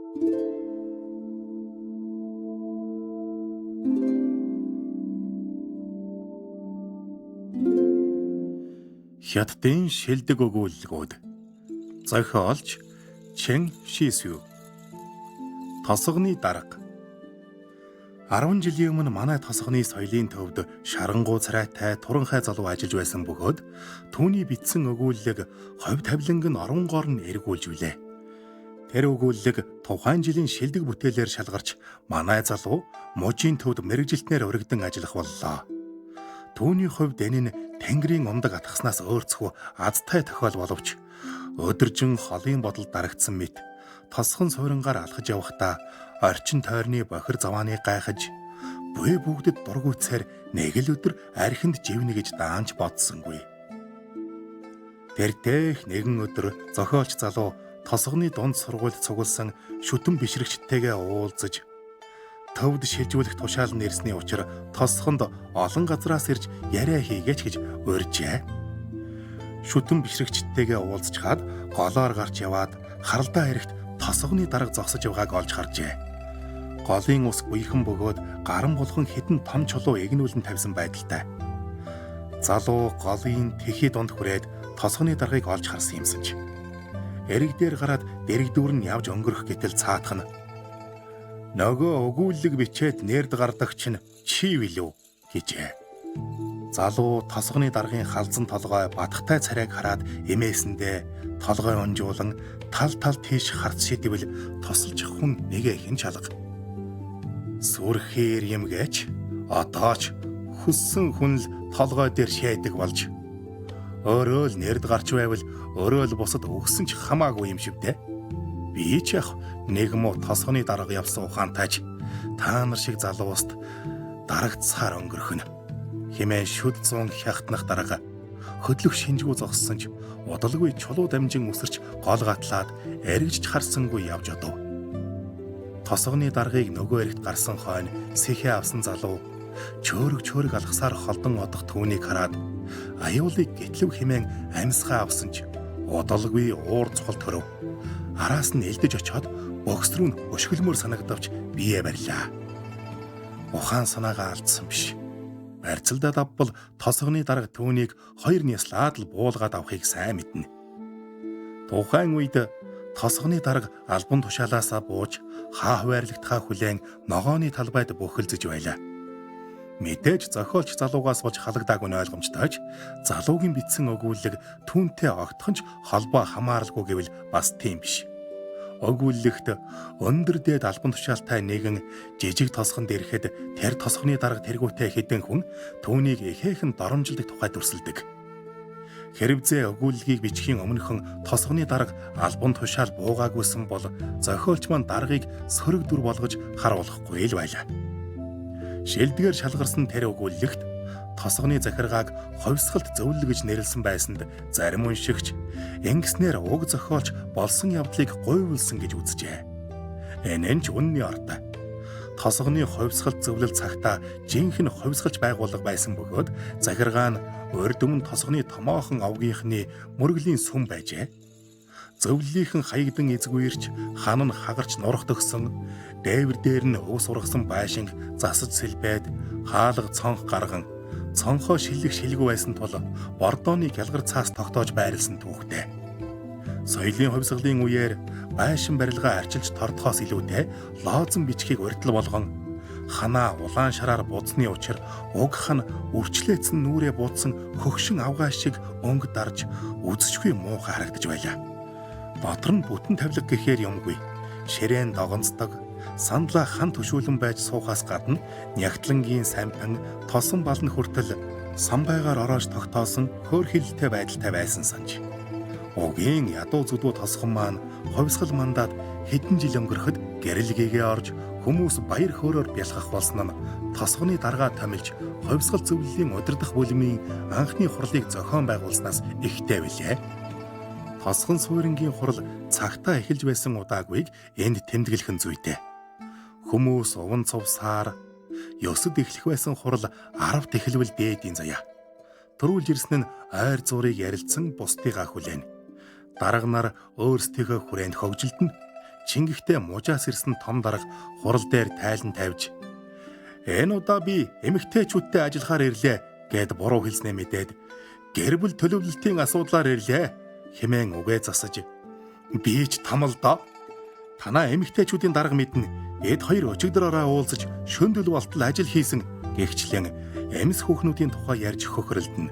Хятадын шилдэг өгүүлэлгүүд. Зохиолч Чэн Шисю. Тосгоны дарга. 10 жилийн өмнө манай тосгоны соёлын төвд шарангуй царайтай туранхай залуу ажиллаж байсан бөгөөд түүний бичсэн өгүүлэлэг ховь тавиланг нь оронгоор нь эргүүлж билээ. Тэр өгүүлэлэг тухайн жилийн шилдэг бүтээлээр шалгарч манай залуу мужийн төвд мэрэгжилтнээр өргөдөн ажиллах боллоо. Түүний хувьд энэ нь Тэнгэрийн умдаг атгаснаас өөрцгөө азтай тохиол боловч өдөржин холын бодолд дарагдсан мэт тосхон суйрангаар алхаж явахдаа орчин тойрны бохир завааныг гайхаж буй бүгдэд дургуйцаар нэг л өдөр архинд живнэ гэж даанч бодсонгүй. Тэртех нэгэн өдөр зохиолч залуу тосгоны дунд сургуульд цугласан шүтэн бишрэгчтэйгээ уулзаж төвд шилжүүлэх тушаал нэрсний учир тосгонд олон газраас ирж яриа хийгээч гэж урьжээ. Шүтэн бишрэгчтэйгээ уулзчаад голоор гарч яваад харалдаа хэрэгт тосгоны дарга зогсож байгааг олж харжээ. Голын ус буйхан бөгөөд гаран булхан хідэн том чулуу эгнүүлэн тавьсан байдалтай. Залуу голын тэхий дунд хүрээд тосгоны даргаыг олж харсан юмсанч. Эрэг дээр гараад дэрэгдүүр нь явж өнгөрөх гэтэл цаатах нь нөгөө өгүүлэг бичээд нэрд гардаг чинь чи билүү гэжээ. Залуу тосгоны даргын халзан толгой батхтай царайг хараад эмээсэндээ толгой унжуулан тал тийш харц шидэвэл тосолж хүн нэгэ хэн чалга. Сүрхээр юм гэж одооч хүссэн хүн л толгой дээр шээдэг болж өөрөө л нэрд гарч байвал өөрөө л бусад өгсөн ч хамаагүй юм шивдэ. Би ч яг нэг муу тосгоны дарга явсан ухаантайч та нар шиг залууст дарагдсаар өнгөрөх нь хэмээн шүд зүүн хягтнах дарга хөдлөх шинжгүй зогссон ч удалгүй чулуу дамжин үсэрч гол гатлаад эргэж харсангүй явж одов. Тосгоны даргыг нөгөө эрэгт гарсан хойно сэхээ авсан залуу чөөрөг алгасаар холдон одох түүнийг хараад аюулыг гэтлэв хэмээн амьсгаа авсан ч удалгүй уур цохол төрөв. Араас нь элдэж очиод бокс руу өшгөлмөр санагдавч бие барьлаа. Ухаан санаагаа алдсан биш. Барьцалдаад авбал тосгоны дарга түүнийг хоёр няслаад л буулгаад авахыг сайн мэднэ. Тухайн үед тосгоны дарга албан тушаалаасаа бууж хаа хуваарлагдхаа хүлээн ногооны талбайд бөхөлзөж байлаа. Мэдээж зохиолч залуугаас болж халагдаагүй нь ойлгомжтойч залуугийн бичсэн өгүүлэг түүнтэй огтхонч холбоо хамааралгүй гэвэл бас тийм биш. Өгүүлэгт өндөр дээд албан тушаалтай нэгэн жижиг тосгонд ирэхэд тэр тосгоны дарга тэргүүтэй хэдэн хүн түүнийг ихээхэн доромжилдог тухай дүрсэлдэг. Хэрвзээ өгүүлгийг бичихийн өмнөхөн тосгоны дарга албан тушаал буугаагүйсэн бол зохиолч маань даргыг сөрөг дүр болгож харуулахгүй л байлаа. Шилдгээр шалгарсан тэр өгүүлэгт тосгоны захиргааг ховсгалт зөвлөл гэж нэрлсэн байсанд зарим уншигч ингэснээр уг зохиолч болсон явдлыг гуйвуулсан гэж үзжээ. Энэ нь ч үнний ортой. Тосгоны ховсгалт зөвлөл цагтаа жинхэнэ ховсгалж байгуулга байсан бөгөөд захиргаа нь урд өмнө тосгоны томоохон овгийнхны мөргөлийн сүм байжээ. Зөвлөлийнхэн хаягдан эзгүүрч хан нь хагарч нурах төгсөн дээвэр дээр нь өвс ургасан байшинг засаж сэлбээд хаалга цонх гарган цонхоо шилэх шилгүй байсан тул бордооны гялгар цаас тогтоож байрлсан түүхтэй. Соёлын хувьсгалын үеэр байшин барилгаа арчилж тордохоос илүүтэй лоозон бичгийг урьдл болгон ханаа улаан шараар будсны учир уг хан үрчлээцэн нүрээ буудсан хөгшин авгаа шиг өнгө дарж үзэсгүй муухай харагдаж байлаа. Дотор нь бүтэн тавилга гэхээр юмгүй. Ширээн догонцдог, сандлаа хан төшүүлэн байж суухаас гадна нягтлангийн самтан тосон балн хүртэл самбайгаар ороож тогтоосон хөөрхилтэй байдалтай байсан санж. Угийн ядуу зүдүү тосхон маань ховсгал мандаад хэдэн жил өнгөрөхөд гэрэлгээгээ орж хүмүүс баяр хөөрөөр бялхах болсон нь тосгоны даргаа томилж ховсгал зөвлөлийн удирдах бүлмийн анхны хурлыг зохион байгуулснаас ихтэй билээ. Тосгон суйрангийн хурал цагтаа эхэлж байсан удаагүйг энд тэмдэглэх нь зүйтэй. Хүмүүс уван цувсаар ёсод эхлэх байсан хурал 10 тэхэлвэл дээдийн заяа. Төрүүлж ирсэн нь ойр зургийг ярилцсан бусдыгаа хүлээн. Дарга нар өөрсдийнхөө хүрээнд хөгжилдөн чингэхдээ мужаас ирсэн том дарга хурал дээр тайлан тавьж "Энэ удаа би эмэгтэйчүүдтэй ажиллахаар ирлээ" гэд буруу хэлснээ мэдээд "Гэр бүл төлөвлөлтийн асуудлаар ирлээ" хэмээн үгээ засаж "Би ч там л доо. Танаа эмэгтэйчүүдийн дарга мэднэ. Эд хоёр өчигдрөөрөө уулзаж шөндөл болтол ажил хийсэн" гэгчлэн эмс хүүхнүүдийн тухай ярьж хөхрөлдөнө.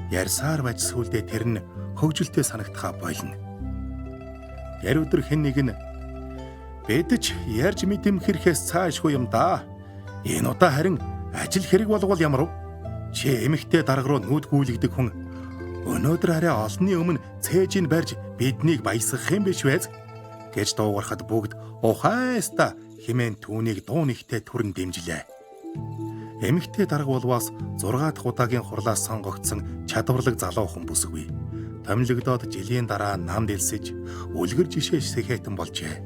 Ярьсаар байж сүулдэ тэр нь хөвгөлтэй санагдахаа болно. Яр өдөр хэн нэг нь "Бид ч ярьж мэдэмхэрэхээс цаашгүй юм да. Энэ удаа харин ажил хэрэг болгол ямар вэ? Чи эмэгтэй дарга руу нүд гүйлгдэг хүн. Өнөөдөр арай олонний өмнө цээжийг барьж биднийг баясгах юм биш вэ?" гэж дуугарахад бүгд "Ухайста" хэмээн түүнийг дуу нэгтэй түрэн дэмжлээ. Эмэгтэй дарга болвоос 6 дахь удаагийн хурлаас сонгогдсон чадварлаг залуу хүн бүсгүй. Томилогдоод жилийн дараа намд элсэж үлгэр жишээ сэхэтэн болжээ.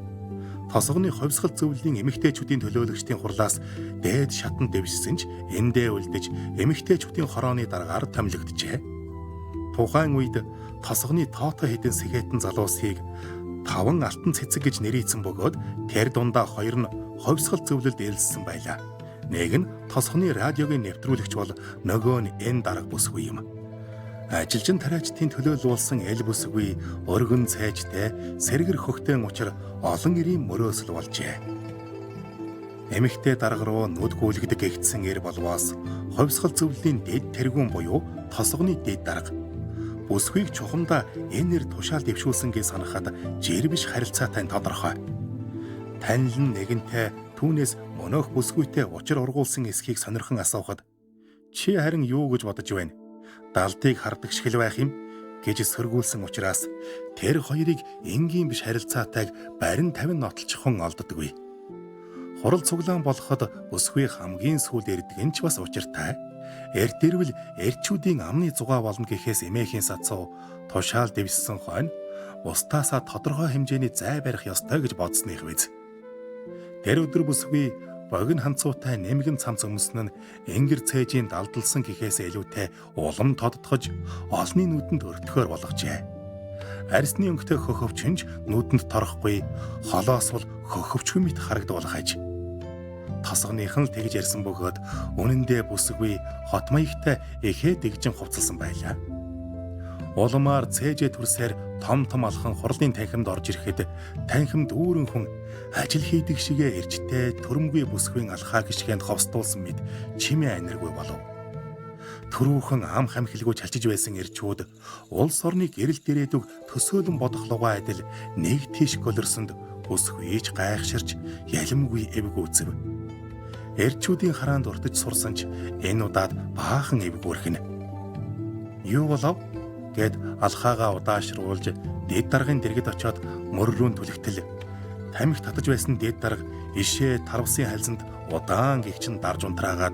Тосгоны ховсгал зөвлөлийн эмэгтэйчүүдийн төлөөлөгчдийн хурлаас дээд шатан дэвшсэн ч эндээ үлдэж эмэгтэйчүүдийн хорооны дараагаар томилогджээ. Тухайн үед тосгоны тоотой хэдэн сэхэтэн залуусыг 5 алтан цэцэг гэж нэрийдсэн бөгөөд тэр дундаа 2 нь ховсгал зөвлөлд элссэн байлаа. Нэг нь тосгоны радиогийн нэвтрүүлэгч бол нөгөө нь энэ дарга бүсгүй юм. Ажилчин тариачдын төлөөлүүлсэн эл бүсгүй өргөн цайжтай сэргэр хөхтөн учир олон эрийн мөрөөсөл болжээ. Эмэгтэй дарга руу нүд гүйлгдэг гэгдсэн эр болвоос ховсгал зөвлөлийн дэд тэргүүн буюу тосгоны дэд дарга. Бүсгүйг чухамдаа энэ нэр тушаал дэвшүүлсэнгээ санахад жир биш харилцаатай тодорхой. Танил нь нэгэнтэй түүнээс мөнөөх бүсгүйтэй учир ургуулсан эсхийг сонирхон асуухад "Чи харин юу гэж бодож байна? Далдыг хардаг шиг л байх юм" гэж сөргүүлсэн учраас тэр хоёрыг энгийн биш харилцаатайг барин 50 нотолчихон олддоггүй. Хурал цуглаан болоход бүсгүй хамгийн сүүлд ирдэг нь ч бас учиртай. Эрт ирвэл эрчүүдийн амны зугаа болно гэхээс эмээхийн сацуу тушаал дэвссэн хойно бусдаасаа тодорхой хэмжээний зай барих ёстой гэж бодсных биз. Тэр өдөр бүсгүй богино ханцуутай нэмгэн цамц өмснө нь энгэр цээжийн далдалсан гэхээс илүүтэй улам тодтогж олны нүдэнд өртөхөөр болгожээ. Арсны өнгөтэй хөхөвчөнж нүдэнд торохгүй, холоос бол хөхөвчгүй мэт харагдвал хаж. Тосгоныхан л тэгж ярьсан бөгөөд үнэндээ бүсгүй хот маягтай эхээ дэгжин хувцалсан байлаа. Улмаар цээжээ түрсээр том алхан хурлын танхимд орж ирэхэд танхимд дүүрэн хүн ажил хийдэг шигээ эржтэй төрөмгүй бүсгүйн алхаа гიშгэнд ховстуулсан мэд чимээ аниргүй болов. Төрүүхэн ам хамхилгүй чалчиж байсан эрчүүд улс орны гэрэл дээрээдүг төсөөлөн бодохлогоо адил нэг тийш голөрсөнд бүсгүйч гайхширч ялимгүй эвгүүцэв. Эрчүүдийн хараанд уртж сурсан ч энэ удаад баахан эвгүүрхэн. "Юу болов?" гэд алхаагаа удаашруулж дэд даргын дэргэд очиод мөр рүү түлхтэл тамхи татаж байсан дэд дарга ишээ тарвсын хальсанд удаан гихчин дарж унтраагаад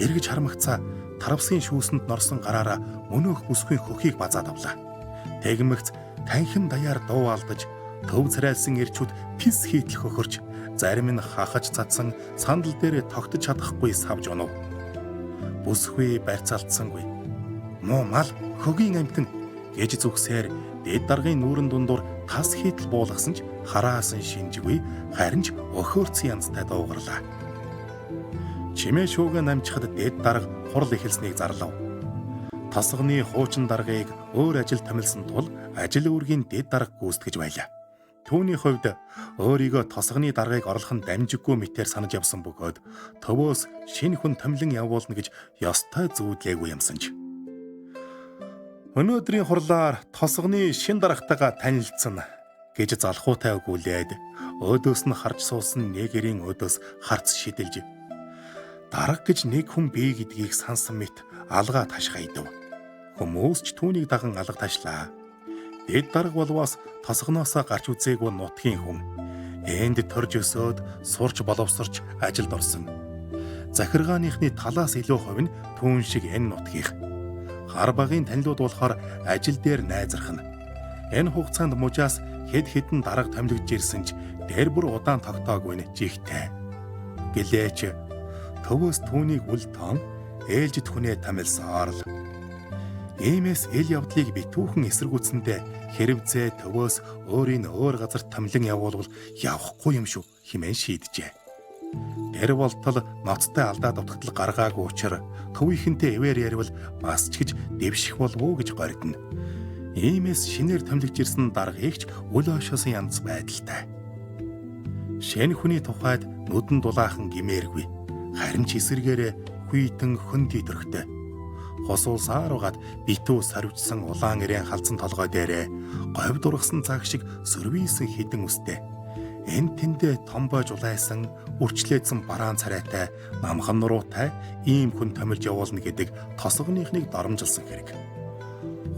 эргэж хармагцаа тарвсын шүүсэнд норсон гараараа мөнөөх бүсгүй хөхийг базаад авлаа. Тэгмэгц танхим даяар дуу алдаж төв царайлсан эрчүүд пис хийтэл хөхөрч зарим нь хахаж цадсан сандал дээр тогтож чадахгүй савж унав. Бүсгүй барьцаалтсангүй. "Муу мал хөгийн амтэн" гэж зүгсээр дэд даргын нүүрэн дундуур тас хийтэл буулгасан ч хараасан шинжгүй харин ч өхөөрцөн янзтай дуугарлаа. Чимээ шууга намжихад дэд дарга хурал эхэлснийг зарлав. Тосгоны хуучин даргаыг өөр ажил томилсон тул ажил үүргийн дэд дарга гүйцэтгэж байлаа. Түүний хувьд өөрийгөө тосгоны даргаыг орлох нь дамжиггүй мэтээр санаж явсан бөгөөд төвөөс шинэ хүн томилон явуулна гэж ёстой зүүдлээгүй юмсанч. "Өнөөдрийн хурлаар тосгоны шин даргатайгаа танилцсан" гэж залхуутай өгүүлээд өөдөөс нь харж суусан нэгэрийн өөдөөс харц шидэлж дарга гэж нэг хүн бий гэдгийг сансан мэт алгаа ташгайдав. Хүмүүс ч түүнийг даган алга ташлаа. Дэд дарга болвоос тосгоноосоо гарч үзээгүй нутгийн хүн. Энд төрж өсөөд сурч боловсрч ажилд орсон. Захиргааныхны талаас илүү хувь нь түүн шиг энэ нутгийнх. Хар багын танилуд болохоор ажил дээр найзрахна. Энэ хугацаанд мужаас хэд хэдэн дарга томилогдж ирсэн ч тэр бүр удаан тогтоогүй нь жигтэй. Гэлээч төвөөс түүнийг үл тоон ээлжид хүнээ тамилсаар л. Иймээс эл явдлыг битүүхэн эсэргүүцсэндээ хэрвзээ төвөөс өөрийн өөр газар томилон явуулвал явахгүй юм шүү хэмээн шийджээ. Тэр болтол ноцтой алдаа дутагдал гаргаагүй учраас төвийнхэнтэй эвээр ярил бас ч гэж дэвших болов уу гэж гордно. Иймээс шинээр томилж ирсэн даргаигч үл ойшоосон янз байдалтай. Шэн хүний тухайд нүдэн дулаахан гимээргүй. Харин ч эсэргээрээ хүйтэн хөн дийдэрхтэй. Хос улсаар угаад битүү сарвчсан улаан ирээн халдсан толгой дээрээ говь дургасан цаг шиг сөрвийсэн хідэн үстэй. Энд тэндээ томбойж улайсан, үрчлээдсэн бараан царайтай, намхан нуруутай ийм хүн томилж явуулна гэдэг тосгоныхныг доромжилсан хэрэг.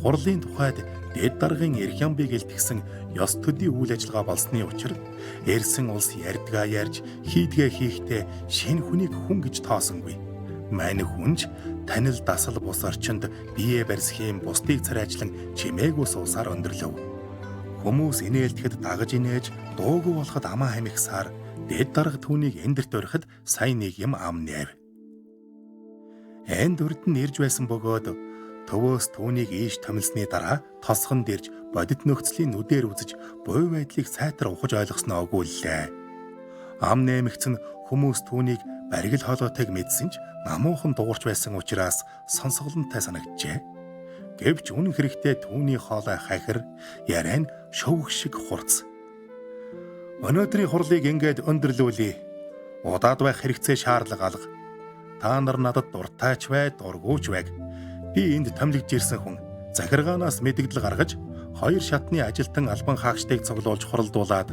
Хурлын тухайд дэд даргын Эрхянбыг илтгэсэн ёс төдий үйл ажиллагаа болсны учир эрсэн улс ярьдгаа ярьж хийдгээ хийхдээ шинэ хүнийг хүн гэж тоосонгүй. Мань хүнж танил дасал бус орчинд бие барьсхийн бусдыг царайжлан чимээгүй суусаар өндөрлөв. Хүмүүс инээлдэхэд дагаж инээж дуугүй болоход амаа хамихсаар дэд дарга түүнийг эндэрт орхид сайн нэг юм ам нэв. Энд урд нь ирж байсан бөгөөд төвөөс түүнийг ийш томилсны дараа тосхон дэрж бодит нөхцөлийн нүдээр үзэж буй байдлыг сайтар ухаж ойлгосноо өгүүллээ. Ам нэмэгц нь хүмүүс түүнийг баригл хоолойтойг мэдсэн ч намуухан дуурч байсан учраас сонсголонтой санагджээ. Гэвч үнэн хэрэгтээ түүний хоолой хахир яриа нь шовх шиг хурц. Өнөөдрийн хурлыг ингээд өндөрлүүлье. Удаад байх хэрэгцээ шаардлага алга. Та нар надад дуртайч бай, дургүйч байг. Би энд томилж ирсэн хүн. Захиргаанаас мэдэгдэл гаргаж, хоёр шатны ажилтан албан хаагчдыг цуглуулж хуралдуулаад,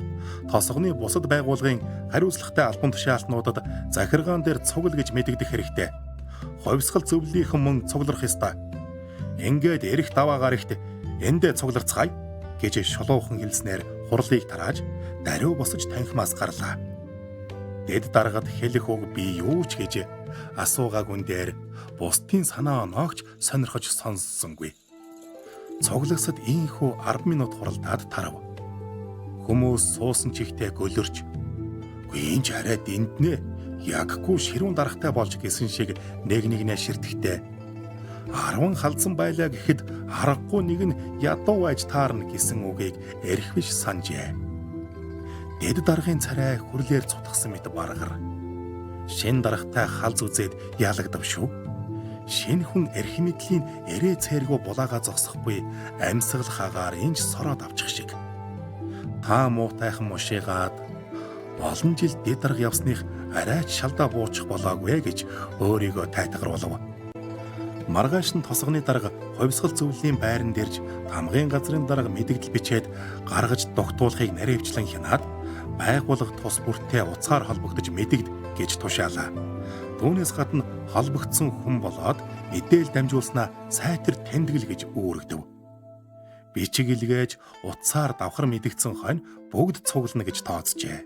тосгоны бусад байгууллагын хариуцлагатай албан тушаалтнуудад захиргаан дээр цугл гэж мэдэгдэх хэрэгтэй. Ховсгал зөвлөлийнхэн мөн цугларх ёстой. Ингээд эрэх даваа гарагт эндээ цугларцгаая гэж шулуухан хэлснээр хурлыг тарааж, даруй босож танхимаас гарлаа. Дэд даргад хэлэх үг би юу ч гэж асуугаагүй дээр бусдын санаа оноогч сонирхож сонссонгүй. Цуглагсад ийхүү 10 минут хуралдаад тарав. Хүмүүс суусан чихтэй гөлөрч "Үгүй энэ ч арай дэнднэ. Яггүй ширүүн дарахтай болж гисэн шиг нэгнээ ширтгэхтэй. 10 халдсан байлаа гэхэд аргагүй нэг нь ядуу байж таарна гэсэн үгийг эрх биш санджээ. Дэд даргын царай хүрлээр цутгсан мэт баргар. Шин дарахтай халз үзээд ялагдав шүү. Шинэ хүн эрх мэдлийн эрээ цээргүй булаагаа зогсохгүй амьсгал хагаар инж сороод авчих шиг. Та муутайхан мушигаад олон жил дэд дарга явсных арайч шалдаа буучих болоогүй гэж өөрийгөө тайтгаруулв. Маргааш нь тосгоны дарга ховсгал зөвлөлийн байранд ирж тамгын газрын дарга мэдэгдэл бичээд гаргаж тогтуулахыг наривчлан хянаад байгууллага тус бүртээ уцаар холбогдож мэдэгд гэж тушаалаа. Түүнээс гадна холбогдсон хүн болоод мэдээл дамжуулснаа сайтар тэмдэглэл гэж үүрэгдэв. Бичиг илгээж утсаар давхар мэдэгдсэн хойно бүгд цуглана гэж тооцжээ.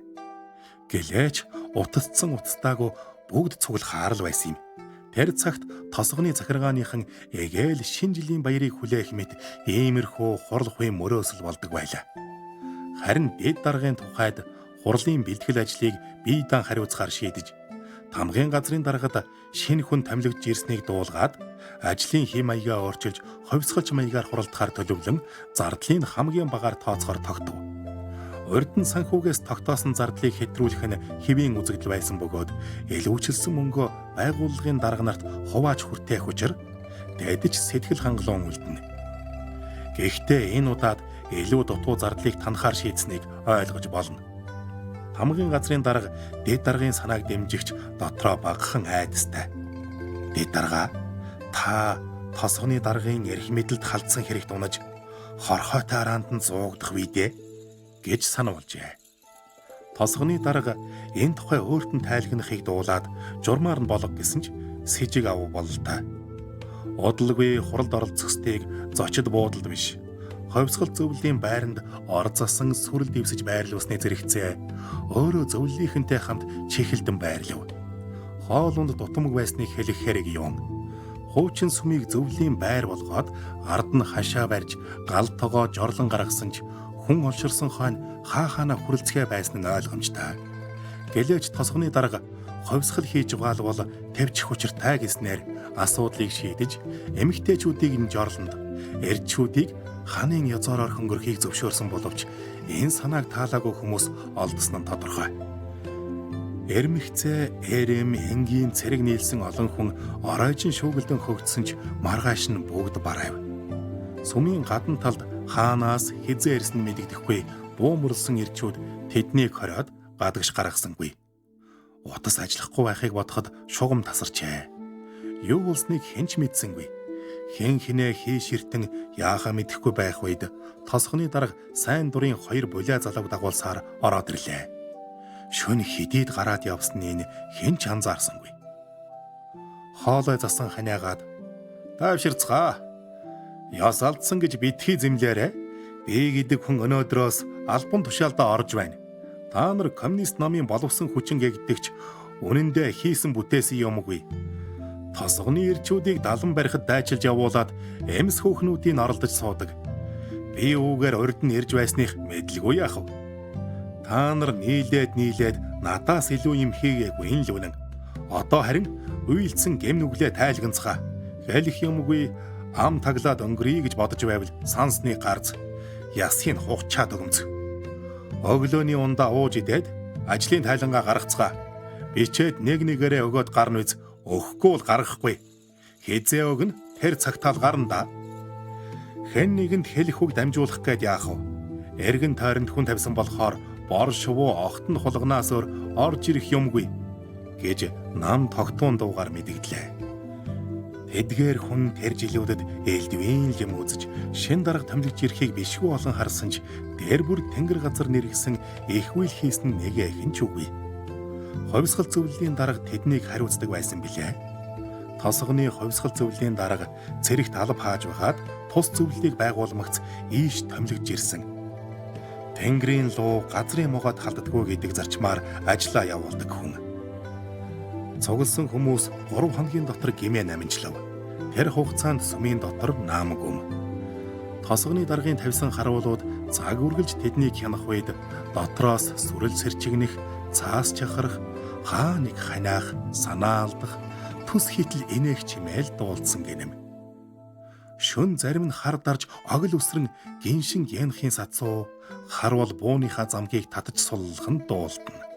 Гэлээч утасцсан утастаагүй бүгд цуглахаар л байсан юм. Тэр цагт тосгоны захиргааныхан эгээл шинэ жилийн баярыг хүлээх мэт иймэрхүү хурал хуйм мөрөөсөл болдог байлаа. Харин дэд даргын тухайд хурлын бэлтгэл ажлыг бие даан хариуцахаар шийдэж, тамгын газрын даргад шинэ хүн томилогдж ирснийг дуулгаад, ажлын хэм маягаа өөрчилж ховсгалж маягаар хуралдахаар төлөвлөн зардлын хамгийн багаар тооцохоор тогтов. Урд нь санхүүгээс тогтоосон зардлыг хэтрүүлэх нь хэвийн үзэгдэл байсан бөгөөд илүүчилсэн мөнгөө байгууллагын дарга нарт хувааж хүртээх учир дэдэж сэтгэл хангалуун үлдэнэ. Гэхдээ энэ удаад илүү дутуу зардлыг танахаар шийдсэнийг ойлгож болно. Хамгийн газрын дарга дэд даргын санааг дэмжигч дотроо багахан айдастай. Дэд дарга та тосгоны даргын эрх мэдэлд халдсан хэрэгт унаж хорхойтой араанд нь зуугдах үедээ гэж сануулжээ. Тосгоны дарга энэ тухай өөрт нь тайлгнахыг дуулаад журмаар нь болго гэсэн ч сэжиг ав бололтой. Удалгүй хуралд оролцохстыг зочид буудалд биш, ховсгал зөвлөлийн байранд орзосон сүрэл дэвсэж байрлуулсны зэрэгцээ өөрөө зөвлөлийнхэнтэй хамт чихэлдэн байрлав. Хоолунд дутамг байсныг хэлэх хэрэг юм. Хуучин сүмийг зөвлөлийн байр болгоод ард нь хашаа барьж гал тогоо жорлон гаргасан ч хүн олширсон хойно хаана хүрэлцгээ байсан нь ойлгомжтой. Гэлээч тосгоны дарга ховсгал хийж угаалвал тавьчих учиртай гэснээр асуудлыг шийдэж эмэгтэйчүүдийг нь жорлонд эрчүүдийг ханын язаараар хөнгөрөхийг зөвшөөрсөн боловч энэ санааг таалаагүй хүмүүс олдсон нь тодорхой. Эрмэгцээ, эрэм, энгийн цэрэг нийлсэн олон хүн оройжин шуугилдан хөгжсөн ч маргааш нь бүгд барайв. Сүмийн гадна талд хаанаас хизээ ирсэн мэдэгдэхгүй буумрлсан ирчүүд тэднийг хориод гадагш гаргасангүй. Утас ажиллахгүй байхыг бодоход шугам тасарчээ. Юу болсныг хэн ч мэдсэнгүй. Хэн хинээ хийш иртэн яахаа мэдэхгүй байх үед тосгоны дарга сайн дурын 2 булаа залууг дагуулсаар ороод ирлээ. Шөнө хидийд гараад явсныг хэн ч анзаарсангүй. Хоолой засан ханиагаад "Тайвширцгаа. Яс алдсан гэж битгий зэмлээрэ. Би гэдэг хүн өнөөдрөөс албан тушаалдаа орж байна. Та нар коммунист намын боловсон хүчин гэгдэгч үнэндээ хийсэн бүтээсэн юмгүй. Тосгоны ирчүүдийг далан барихад дайчилж явуулаад эмс хөөхнүүдийг оролдож суудаг. Би үүгээр урд нь ирж байсных мэдлгүй яах вэ? Та нар нийлээд надаас илүү юм хийгээгүй энэ л үнэн. Одоо харин уйлдсан гэм нүглээ тайлганцгаа. Хэлэх юмгүй ам таглаад өнгөрье гэж бодож байвал сансны гарц ясхийн хугачаад өгөмц. Өглөөний ундаа ууж идээд ажлын тайлангаа гаргацгаа. Бичээд нэгээрээ өгөөд гарна үз. Өгөхгүй бол гаргахгүй. Хизээ өгнө тэр цагтаал гарна да. Хэн нэгэнд хэлэх үг дамжуулах гээд яах вэ? Эргэн тойронд хүн тавьсан болохоор бор шувуу огтон хулганаас өөр орж ирэх юмгүй гэж нам тогтуун дуугаар мэдэгдлээ. Эдгээр хүн тэр жилүүдэд ээлдвэн юм үзэж шин дарга томилж ирэхийг бишгүй олон харсан ч дээр бүр тэнгэр газар нэргсэн ихвэл хийсэн нэгэ хэн ч үгүй. Ховсгал зөвлөлийн дарга тэднийг хариуцдаг байсан билээ. Тосгоны ховсгал зөвлөлийн дарга цэрэгт алба хааж байгаад тус зөвлөлийг байгуулмагц ийш томилж ирсэн. Тэнгэрийн луу газрын могоод халддаггүй гэдэг зарчмаар ажиллаа явуулдаг хүн. Цугласан хүмүүс 3 хоногийн дотор гимээ намжлав. Тэр хугацаанд сүмийн дотор наамаг юм. Тосгоны даргын тавьсан харуулууд цаг үргэлж тэднийг хянах үед дотроос сүрэл сэрчигнэх, цаас чахарах, хаа нэг ханиах, санаа алдах, түс хитл инээх чимээл дуулдсан гинэм. Шүн зарим нь хар дарж огл өсрөн гиншин янахын сацуу, харвал бууныхаа замгийг татаж суллах нь дуулдана.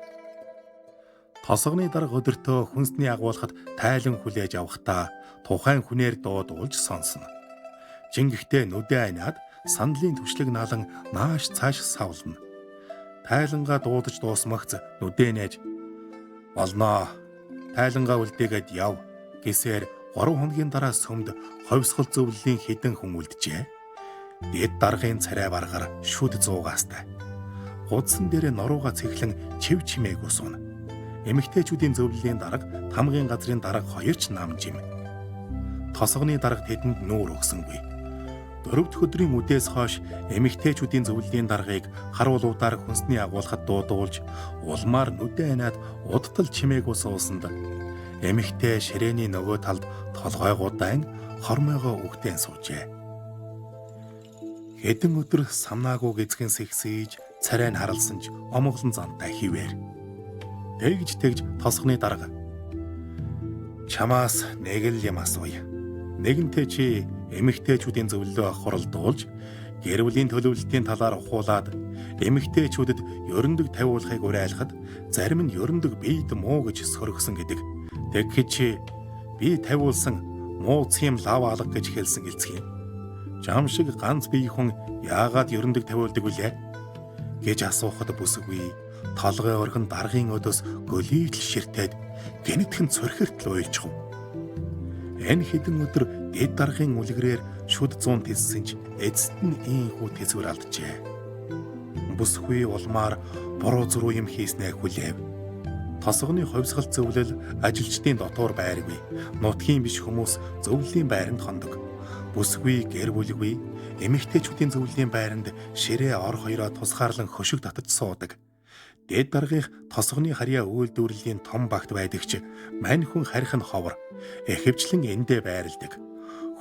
Тосгоны дарга өдөртөө хүнсний агуулхад тайлан хүлээж авахдаа тухайн хүнээр дуудуулж сонсно. Жингихтээ нүдэ айнаад сандлын түвшлэг наалан нааш цааш савлна. Тайлангаа дуудаж дуусмагц нүдэ нээж "Олноо. Тайлангаа үлдээгээд яв" гэсээр 3 хоногийн дараа сүмд ховсгал зөвлөлийн хэдэн хүн үлджээ. Дэд даргын царай баргаар шүд 100-аас. Гудсан дээрээ нурууга цэглэн чив чимээг усуна. Эмэгтэйчүүдийн зөвлөлийн дарга, тамгын газрын дарга хоёр ч намж юм. Тосгоны дарга тэдэнд нүүр өгсөнгүй. 4 дахь өдрийн үдээс хойш эмэгтэйчүүдийн зөвлөлийн даргаыг харуулуудаар хүнсний агуулхад дуудуулж, улмаар нүдэ айнаад удтал чимээг усуусанд эмэгтэй ширээний нөгөө талд толгой гудаан хормойгоо үгтэн суужээ. Хэдэн өдөр самнаагүй эзгэн сэгсэж, царай нь харалсан ч омглон зантай хിവэр. Тэгж тосгоны дарга "Чамаас нэг л юм асууя. Нэгэнтээ чи эмэгтэйчүүдийн зөвлөлөө хуралдуулж, гэр бүлийн төлөвлөлтийн талаар ухуулад, эмэгтэйчүүдэд ерөндөг тавиулахыг уриалахад, зарим нь ерөндөг бийд муу гэж сөргсөн гэдэг. Тэгэхэд чи би тавиулсан муу цэм лав алга гэж хэлсэн гэлцгий. Жам шиг ганц бие хүн яагаад ерөндөг тавиулдаг вүлээ?" гэж асуухад бүсгүй толгой орхон даргын өдөөс гөлийдл ширтээд гэнэтхэн цорхиртл уйлжхав. Энэ хэдэн өдөр дэд даргын үлгэрээр шүд 100 тэлсэн ч эцэст нь ийхүү тэзвэр алджээ. Бүсгүй улмаар буруу зуруу юм хийснээ хүлээв. Тосгоны ховсгал зөвлөл ажилчдын дотор байргүй, нутгийн биш хүмүүс зөвлөлийн байранд хондог. Бүсгүй гэр бүлгүй, эмэгтэйчүүдийн зөвлөлийн байранд ширээ ор хоёроо тусгаарлан хөшиг татаж суудаг. Дэд даргынх тосгоны харьяа үйлдвэрлэлийн том багт байдагч мань хүн харих нь ховор, эхэвчлэн эндээ байрладаг.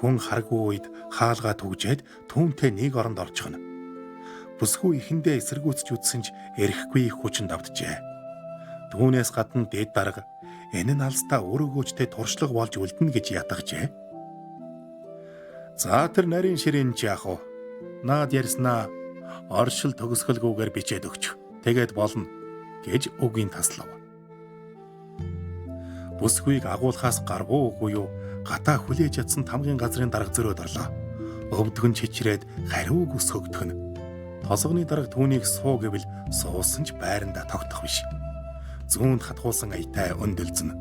Хүн харгүй үед хаалгаа түгжээд түүнтэй нэг оронд орчихно. Бүсгүй ихэндээ эсэргүүцж үтсэн ч эрэхгүй хүчинд давтжээ. Түүнээс гадна дээд дарга энэ нь алстаа өөрөөгөөчтэй туршлага болж үлдэнэ гэж ятгажээ. За тэр нарийн ширээн ч яах вэ? Наад ярьснаа оршил төгсгөлгүйгээр бичээд өгч. Тэгээд болно гэж үгийн таслав. Бүсгүйг агуулхаас гаргуу үгүй юу гатаа хүлээж ядсан тамгын газрын дарга зөрөөд орлоо. Өвдгөн чичрээд хариуг ус хөгдөхнө. Толгоны дарга түүнийг суу гэвэл суусан ч байранда тогтох биш. Зүүнд хатгуулсан аятай өндөлзөн.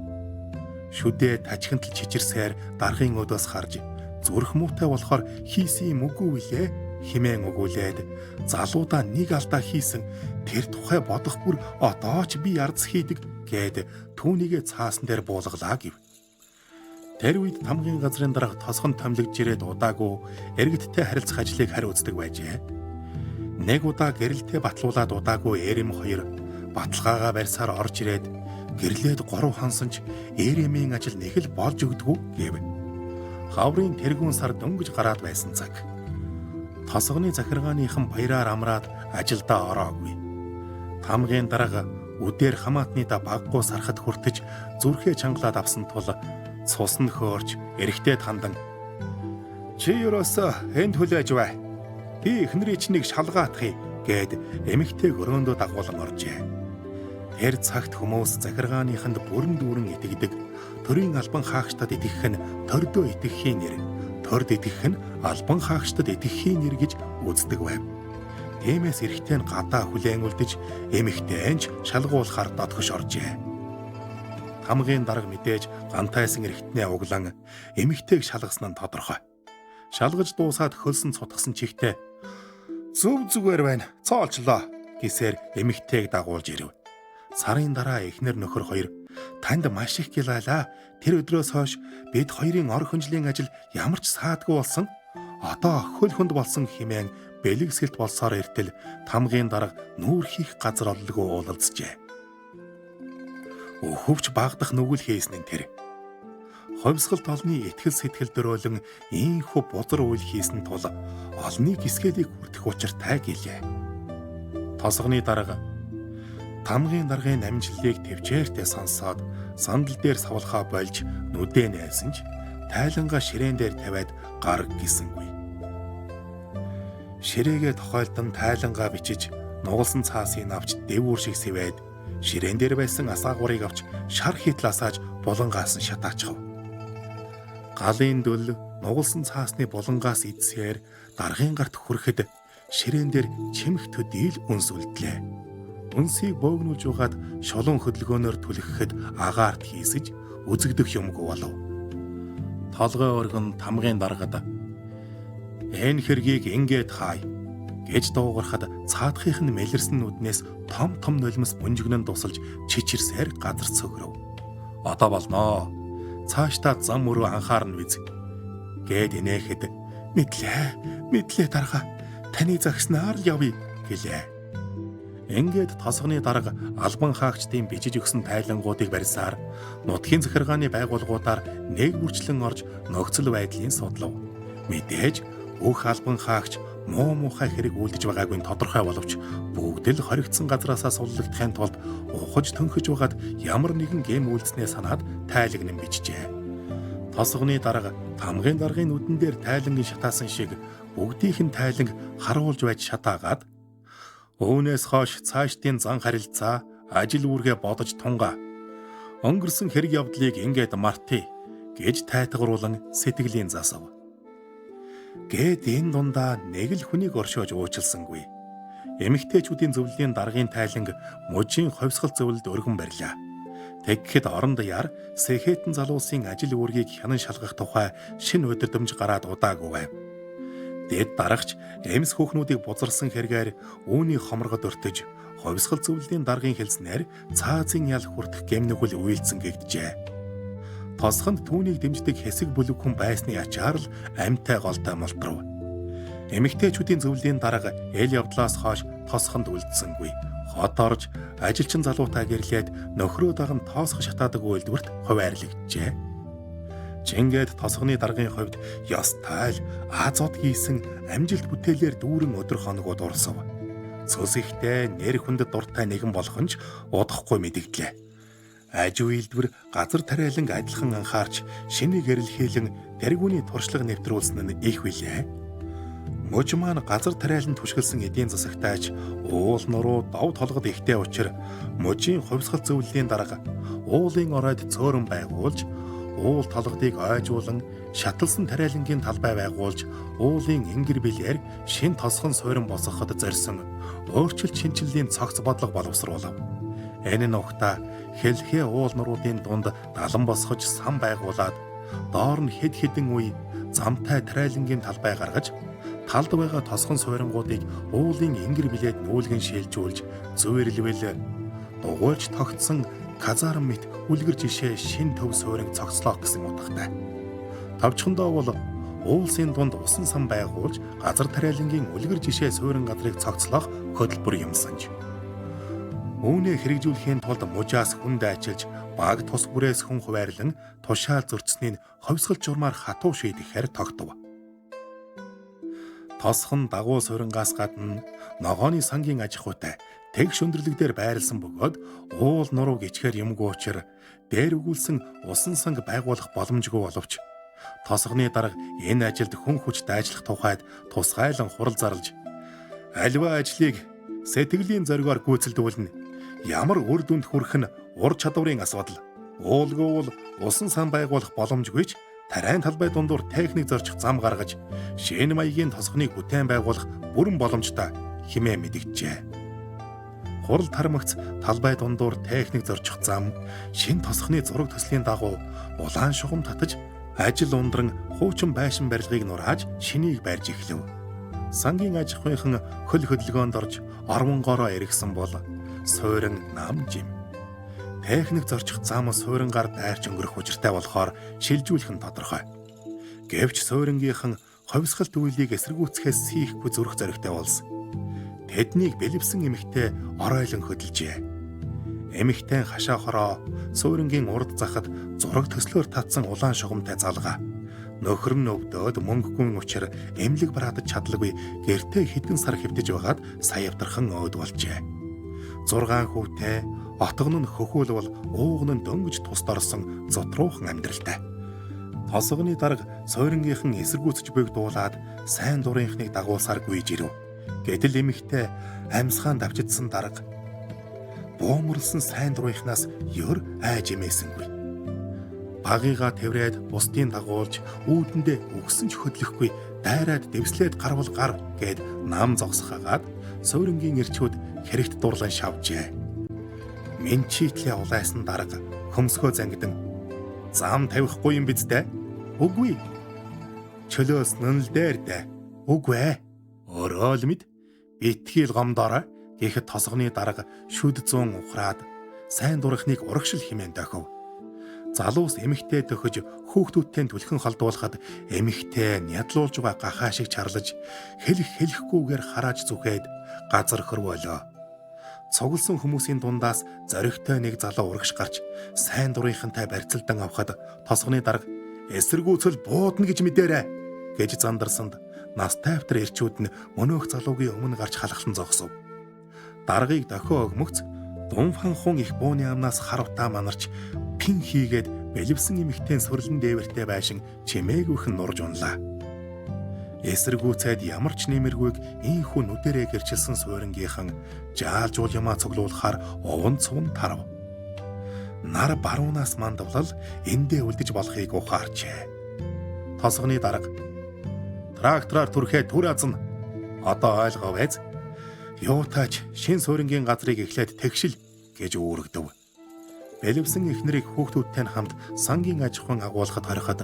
Шүдээ тажигнтал чичирсээр даргын өдөөс харж зүрх муутай болохоор хийсэн юм үгүй үлээ химэн өгүүлээд залуудаа нэг алдаа хийсэн тэр тухай бодох бүр одоо ч би ярдс хийдэг гэд түүнийгээ цаасан дээр буулгалаа гэв. Тэр үед тамгын газрын дарга тосгон томлогж ирээд удаагүй эргэттэй харилцах ажлыг хариуцдаг байжээ. Нэг удаа гэрэлтэй батлуулаад удаагүй Эрэм хоёр баталгаагаа барьсаар орж ирээд гэрлээд 3 хонсон ч Эремийн ажил нэг л болж өгдөггүй гэв. Хаврын тэргүүн сар дөнгөж гараад байсан цаг. Тосгоны захиргааныхан баяраар амраад ажилдаа ороогүй. Тамгын дарга үдээр хамаатныда баггуу сархад хүртэж зүрхээ чангалаад авсан тул цуснд хөөрч эрэхтэй тандан чи юусаа энд хүлээж бай. Би эхнэрийн чинийг шалгаатхий гэд эмэгтэй өрөөндөө дагуулan оржээ. Тэр цагт хүмүүс захиргааныханд бүрэн дүүрэн итгэдэг. Төрийн албан хаагчдад итгэх нь төрдөө итгэхийн нэр. Төрд итгэх нь албан хаагчдад итгэхийн нэр гэж үздэг байв. Тиймээс эрэхтэй нь гадаа хүлээн үлдэж эмэгтэйнч шалгуулахаар додгош оржээ. Тамгын дарга мэдээж гантайсан эрэхтнээ углан эмэгтэйг шалгасан нь тодорхой. Шалгаж дуусаад хөлсөн цутгасан чихтэй зөв зүгээр байна. Цоолчлоо гэсээр эмэгтэйг дагуулж ирэв. Сарын дараа эхнэр нөхөр хоёр танд маш их гялайлаа. Тэр өдрөөс хойш бид хоёрын ор хөнжлийн ажил ямар ч саадгүй болсон. Одоо хөл хөнд болсон хэмээн бэлэгсэлт болсоор эртэл тамгын дарга нүүр хийх газар оллгүй уулалцжээ. Өхөвч багдах нүгэл хийсэн нь тэр. Ховсгал толны итгэл сэтгэл дөрөөлөн ийхүү бузар үйл хийсэн тул олны гисгэлийг хүртэх учиртай гэлээ. Тосгоны дарга тамгын даргын намжиллыг төвчээртэй сонсоод сандал дээр савлахаа болж нүдээ найсан ч тайлангаа ширээн дээр тавиад гарг гисэнгүй. Ширээгээ тохойлдон тайлангаа бичиж нугалсан цаасыг авч дэвүүр шиг сэвээд ширээн дээр байсан асаагуурыг авч шар хитласааж булангаас нь шатаачхав. Галын дөл нугалсан цаасны булангаас идсээр даргын гарт хүрэхэд ширээн дээр чимэх төдийл үнс үлдлээ. Үнсийг боогнуулж угаад шолон хөдөлгөөнөөр түлхэхэд агаарт хийсэж үзэгдэх юмгүй болов. Толгой өргөн тамгын даргад энэ хэргийг ингээд хаая гэж дуугархад цаадхынх нь мэлэрсэн нүднээс том том нулимс бүнжигнэн тусалж чичирсээр газар цөгрөв. Одоо болноо. Цаашдаа зам мөрөө анхаарна биз гэд инээхэд мэдлээ дарга таны загснаар л явъя гэлээ. Ингээд тосгоны дарга албан хаагчдын бичиж өгсөн тайлангуудыг барьсаар нутгийн захиргааны байгууллагуудаар нэг бүрчлэн орж нөхцөл байдлыг судлав. Мэдээж бүх албан хаагч муу мухай хэрэг үлдэж байгаагүй нь тодорхой боловч бүгд л хоригдсан газраасаа суллагдахын тулд ухаж төнхөж байгаад ямар нэгэн гэм үйлснээ санаад тайлагнан бичжээ. Тосгоны дарга тамгын даргын нүдэн дээр тайлангийн шатаасан шиг бүгдийнх нь тайланг харуулж байж шатаагаад үүнээс хойш цаашдын зан харилцаа ажил үүргээ бодож тунгаа өнгөрсөн хэрэг явдлыг ингээд мартъя гэж тайтгаруулан сэтгэлийн засав. Гэт энэ дундаа нэг л хүнийг оршоож уучлсангүй. Эмэгтэйчүүдийн зөвлөлийн даргын тайланг мужийн ховсгал зөвлөлд өргөн барьлаа. Тэгэхэд орон даяар Сэхэтэн залуусын ажил үүргийг хянан шалгах тухай шинэ удирдамж гараад удаагүй байв. Дэд дарагч эмс хүүхнүүдийг бузарсан хэрэгээр үүний хомрогод өртөж ховсгал зөвлөлийн даргын хэлснээр цаазын ял хүртэх гэмнүгэл үйлдсэн гэгджээ. Тосгонд түүнийг дэмждэг хэсэг бүлэг хүн байсны ачаар л амьтай голтой молдров. Эмэгтэйчүүдийн зөвлөлийн дарга эл явдлаас хойш тосгонд үлдсэнгүй. Хот орж ажилчин залуутаа гэрлээд нөхрөө даган тоосго шатаадаг үйлдвэрт хуваарлагджээ. Чингээд тосгоны даргын хувьд ёс тайл азот гийсэн амжилт бүтээлээр дүүрэн өдөр хоногуд урсав. Цус ихтэй нэр хүндэд дуртай нэгэн болох нь ч удахгүй мэдэгдлээ. Аж үйлдвэр газар тариалан адилхан анхаарч шинийг эрэлхийлэн тэргүүний туршлага нэвтрүүлсэн нь их билээ. Мөж маань газар тариалан түшгэлсэн эдийн засагтайч уул нуруу дов толгод ихтэй учир мөжийн хувьсгал зөвлөлийн дарга уулын оройд цөөрөн байгуулж уул толгодыг ойжуулан шаталсан тариалангийн талбай байгуулж уулын ингэр билээр шин тосгон суурин босгоход зорьсон өөрчлөлт шинжиллийн цогц бодлого боловсруулав. Энэ нь ухта хэлхээ уул нуруудын дунд далан босгож сан байгуулад доор нь хэд хэдэн үе замтай тариалангийн талбай гаргаж талд байгаа тосгон суурингуудыг уулын ингэр билээд нүүлгэн шилжүүлж зүйрлвэл дугуйлж тогтсон казарм мэт үлгэр жишээ шин төв сууринг цогцлоо гэсэн утгатай. Товчхондоо бол уулсын дунд усан сан байгуулж газар тариалангийн үлгэр жишээ суурин газрыг цогцлох хөтөлбөр юмсанж. Үүнээ хэрэгжүүлэхийн тулд мужаас хүнд ажиллаж баг тус бүрээс хүн хуваарлан тушаал зөрчсөнийг ховсгол журмаар хатуу шийдэхээр тогтов. Тосхон дагуу сурингаас гадна ногооны сангийн аж ахуйтай тэгш өндөрлөг дээр байрласан бөгөөд уул нуруу гिचгээр юмгүй учир дээр өгүүлсэн усан санг байгуулах боломжгүй боловч тосгоны дарга энэ ажилд хүн хүчтэй ажиллах тухайд тусгайлан хурал зарлж альва ажлыг сэтгэлийн зоригоор гүйцэлдүүлнэ. Ямар үр дүнд хүрэх нь ур чадварын асуудал. Уулгүй бол усан сан байгуулах боломжгүй ч тариан талбай дундуур техник зорчих зам гаргаж шинэ маягийн тосгоныг бүтээн байгуулах бүрэн боломжтой хэмээн мэдгджээ. Хурал тарамагц талбай дундуур техник зорчих зам шинэ тосгоны зураг төслийн дагуу улаан шугам татаж ажил ундран хуучин байшин барилгыг нурааж шинийг барьж эхлэв. Сангийн аж ахуйн хөл хөдөлгөөнд орж орвонгороо эргэсэн бол суурин нам жим. Техник зорчих зам суурингаар дайрч өнгөрөх учиртай болохоор шилжүүлэх нь тодорхой. Гэвч суурингийнхан ховсгалт үйлийг эсэргүүцэхээс сийхгүй зүрх зоригтой болсон. Тэднийг бэлэвсэн эмэгтэй оройлон хөдөлжээ. Эмэгтэй хашаа хороо суурингийн урд захад зураг төслөөр татсан улаан шугамтай залгаа. Нөхөр нь өвдөөд мөнгөгүй учраас эмнэлэг бараадаж чадлагүй гэртээ хэдэн сар хэвтэж байгаад саявдархан өөд болжээ. 6 хүүтэй отгон нь хөхүүлбэл ууган нь дөнгөж тусд орсон зотруухан амьдралтай. Тосгоны дарга суурингийнхан эсэргүүцэж бэгдуулаад сайн дурынхныг дагуулсаар гүйж ирэв. Гэтэл эмэгтэй амьсгаан давчидсан дарга буумрлсан сайн дурынхнаас ёр айж эмээсэнгүй. Багыгаа тэврээд бусдын дагуулж үүдэндээ өгсөн ч хөдлөхгүй дайраад дэвслээд гарвал гар гэд нам зогсохагаад суурингийн ирчүүд хэрэгт дурлан шавжээ. Менчитлээ улайсан дарга хөмсгөө зангидан зам тавихгүй юм биз дээ? Үгүй. Чөлөөс нэн л дээр дээ. Үгүй ээ. Өөрөө л мэд итгэл гомдорой гэхэд тосгоны дарга шүд зүүн ухраад сайн дурахныг урагшил хэмээн дохив. Залуус эмэгтэй төхөж хүүхдүүдтэй түлхэн холдуулахад эмэгтэй нядлуулж байгаа гахаа шиг чарлаж хэлэхгүйгээр харааж зүгээд газар хөрвөлөө. Цугласан хүмүүсийн дундаас зоригтой нэг залуу урагш гарч сайн дурынхантай барьцалдан авахад тосгоны дарга эсэргүүцэл буудна гэж мэдээрэй гэж зандарсанд настай автар ирчүүд нь мөнөөх залуугийн өмнө гарч халахлан зогсов. Даргыг дохио өгмөгц Дунфанхун их бууны амнаас харавтаа манарч пин хийгээд бэлэвсэн эмэгтэй сүрлэн дээвэртэй байшин чимээгүйхэн нурж унлаа. Эсэргүүцээд ямар ч нэмэргүйг ийхүү нүдэрээ гэрчилсэн суурингийнхан жаалжуул ямаа цуглуулахаар овон цувн тарав. Нар баруунаас мандавлал эндээ үлдэж болохыг ухаарчээ. Тосгоны дарга трактораар түрхээ түр азна. Одоо ойлгов эз. Юутаач шин суурингийн газрыг эхлээд тэгшил гэж үүрэгдэв. Бэлэвсэн эхнэрийг хүүхдүүдтэй хамт сангийн аж ахуйн агуулгад хориход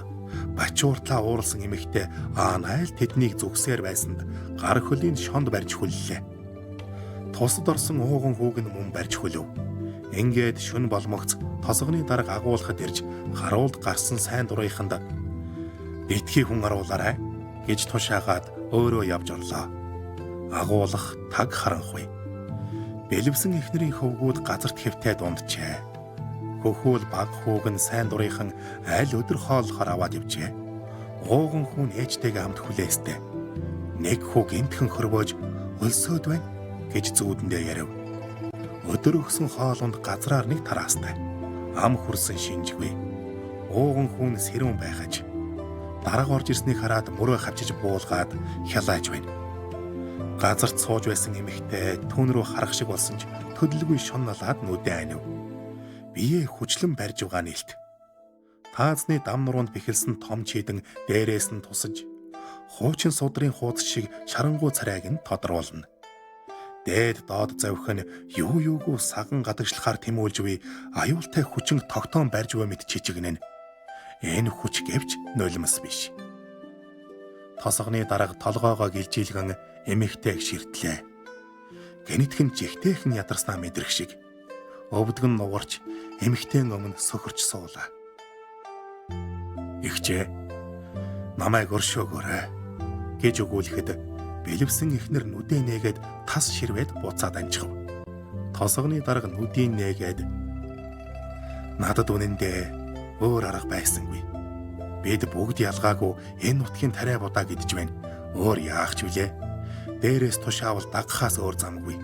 бачууртлаа ууралсан эмэгтэй найл тэднийг зүгсээр байсанд гар хөлийн шонд барьж хүллээ. Тусад орсон ууган хүүг нь мөн барьж хүлэв. Ингээд шүн болмогц тосгоны дарга агуулгад ирж харуулд гарсан сайн дурынханд битгий хүн аруулаарай гэж тушаагаад өөрөө явж орлоо. Агуулах таг харанхуй. Бэлэвсэн эхнэрийн хөвгүүд газарт хэвтээ дунджээ. Хөхөөл баг хүүг нь сайн дурынхан аль өдөр хооллохоор аваад явжээ. Ууган хүн ээжтэйгээ хамт хүлээстэй. Нэг хүү гэмтхэн хөрвөөж өлсөөд байна гэж зүүдэндээ ярив. Өдөр өгсөн хоолунд газраар нэг тараастай. Ам хүрсэн шинжгүй. Ууган хүн сэрүүн байхаж. Дарга орж ирснийг хараад мөрөө хавчиж буулгаад хялааж байна. Газарт сууж байсан эмэгтэй түүн рүү харах шиг болсон ч төдөлгүй шунналаад нүдэ айнав. Бие хүчлэн барьж байгаа нэлт. Таазны дам нуруунд бэхэлсэн том чийдэн дээрээс нь тусаж хуучин судрын хуудас шиг шарангуй царайг нь тодруулна. Дээд доод завх нь юу юугүй саган гадагшлахаар тэмүүлж буй аюултай хүчин тогтоон барьж буй мэт чичигнэн. Энэ хүч гэвч нулимс биш. Тосгоны дарга толгоогоо гэлжийлгэн эмэгтэйг ширтлээ. Гэнэтхэн жигтэйхэн ядарснаа мэдрэх шиг. Өвдгөн нугарч эмэгтэйн өмнө сөхөрч суулаа. Игчээ, намайг өршөөгөөрэй гэж өгүүлэхэд бэлэвсэн эхнэр нүдээ нээгээд тас ширвээд буцаад анжихав. Тосгоны дарга нүдийг нээгээд надад үнэндээ өөр арга байсангүй. Бид бүгд ялгаагүй энэ нутгийн тариа будаа гэдэж байна. Өөр яах ч вүлээ. Дээрээс тушаавал дагахаас өөр замгүй.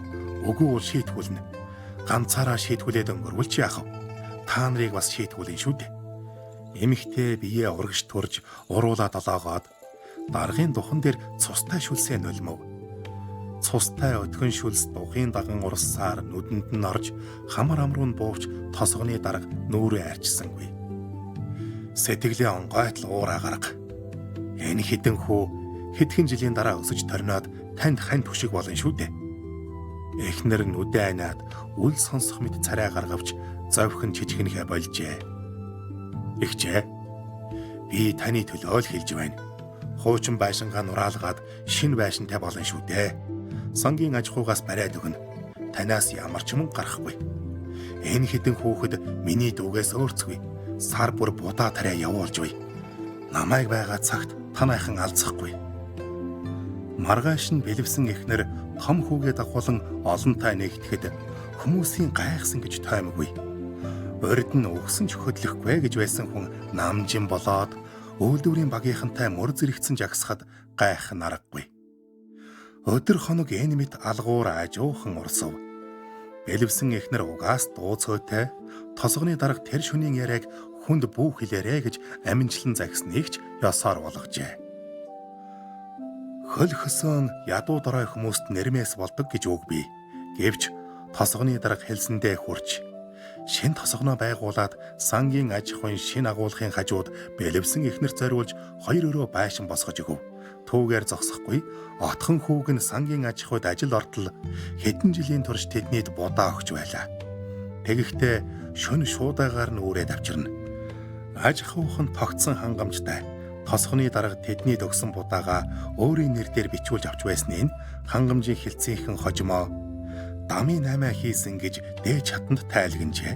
Үгүй бол шийтгүүлнэ. Ганцаараа шийтгүүлээд өнгөрвөл чи яах вэ? Та нарыг бас шийтгүүлэн шүү дээ. Эмэгтэй биеэ урагш турж уруулаад олоогоод даргын духан дээр цустай шүлсээ нулимов. Цустай өтгөн шүлс дугын даган урссаар нүдэнд нь орж хамар амруу нь буувч тосгоны дарга нүүрээ арчсангүй. Сэтгэлээ онгойтл уураа гарга. Энэ хідэн хүү хэдхэн жилийн дараа өсөж торниод танд хань түшиг болно шүү дээ. Эхнэр нүдэ айнаад үл сонсох мэт царай гаргавч зовхон чичгэнхэ болжээ. Игчээ, би таны төлөө л хэлж байна. Хуучин байшингаа нураалгаад шинэ байшинтай болно шүү дээ. Сангийн аж ахуйгаас бариад өгнө. Танаас ямар ч мөнгө гарахгүй. Энэ хідэн хүүхэд миний дүүгээс өөрцгүй. Сар бүр будаа тариа явуулж буй. Намайг байгаа цагт танайхан алзахгүй. Маргааш нь бэлэвсэн эхнэр том хүүгээ дагуулan олонтай нэгтгэхэд хүмүүсийн гайхсан гэж таймгүй. Урд нь өгсөн ч хөдлөхгүй гэж байсан хүн намжин болоод үйлдвэрийн багийнхантай мөр зэрэгцэн жагсахад гайх нараггүй. Өдөр хоног энэ мэт алгуур ажуухан урсав. Бэлэвсэн эхнэр угаас дууцгойтой тосгоны дарга тэр шөнийн яриаг хүнд бүү хэлээрэ гэж аминчлан загсныг ч ёсоор болгожээ. Хөл хөсөн ядуу дорой хүмүүст нэрмээс болдог гэж үг бий. Гэвч тосгоны дарга хэлсэндээ хүрч шин тосгоноо байгуулад сангийн аж ахуйн шин агуулгын хажууд бэлэвсэн эхнэр зориулж хоёр өрөө байшин босгож өгөв. Түүгээр зогсохгүй отхон хүүг нь сангийн аж ахуйд ажил ортол хэдэн жилийн турш тэднийд будаа өгч байлаа. Тэгэхдээ шөнө шуудаагаар нь үүрээд авчирна. Аж ахуйх нь тогтсон хангамжтай. Тосгоны дарга тэднийд өгсөн будаага өөрийн нэрээр бичүүлж авч байсныг хангамжийн хилцээхэн хожимоо дамын 8 хийсэн гэж дээж хатанд тайлгнажээ.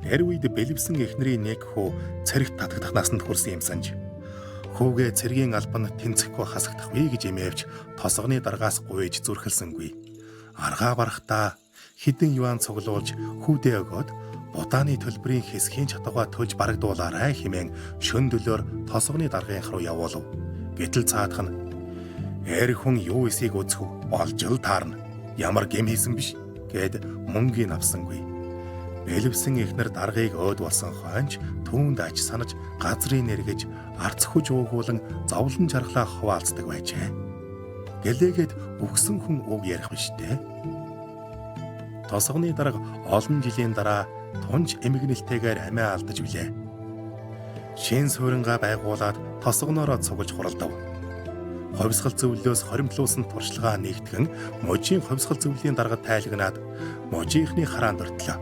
Тэр үед бэлэвсэн эхнэрийн нэг хүү цэрэгт татагдах насанд хүрсэн юм санж. Хүүгээ цэргийн албан тэнцэхгүй хасагдах вэ гэж эмээвч тосгоны даргаас гуйж зүрхэлсэнгүй. Аргаа барахдаа хідэн юан цуглуулж хүүдээ өгөөд будааны төлбөрийн хэсгийн чатгаа төлж барагдуулаарай хэмээн шөндөлөөр тосгоны даргынх руу явуулав. Гэтэл цаадах нь эр хүн юу эсийг үзэх болж л таарна. Ямар гэм хийсэн биш гэд мөнгийг авсангүй. Бэлэвсэн эхнэр даргыг өөд болсон хойнч түүнд ач санаж газрын нэргэж арц хүж уугуулан зовлон жаргалаа хуваалцдаг байжээ. Гэлээгээд өгсөн хүн үг ярих биш дээ. Тосгоны дарга олон жилийн дараа тунж эмгэнэлтэйгээр амиа алдаж билээ. Шин суурингаа байгуулад тосгоноороо цуглаж хуралдав. Ховсгал зөвлөлөөс хоримтлуулсан туршлагаа нэгтгэн можийн ховсгал зөвлөлийн дарга тайлагнаад можийнхны хараанд ортлоо.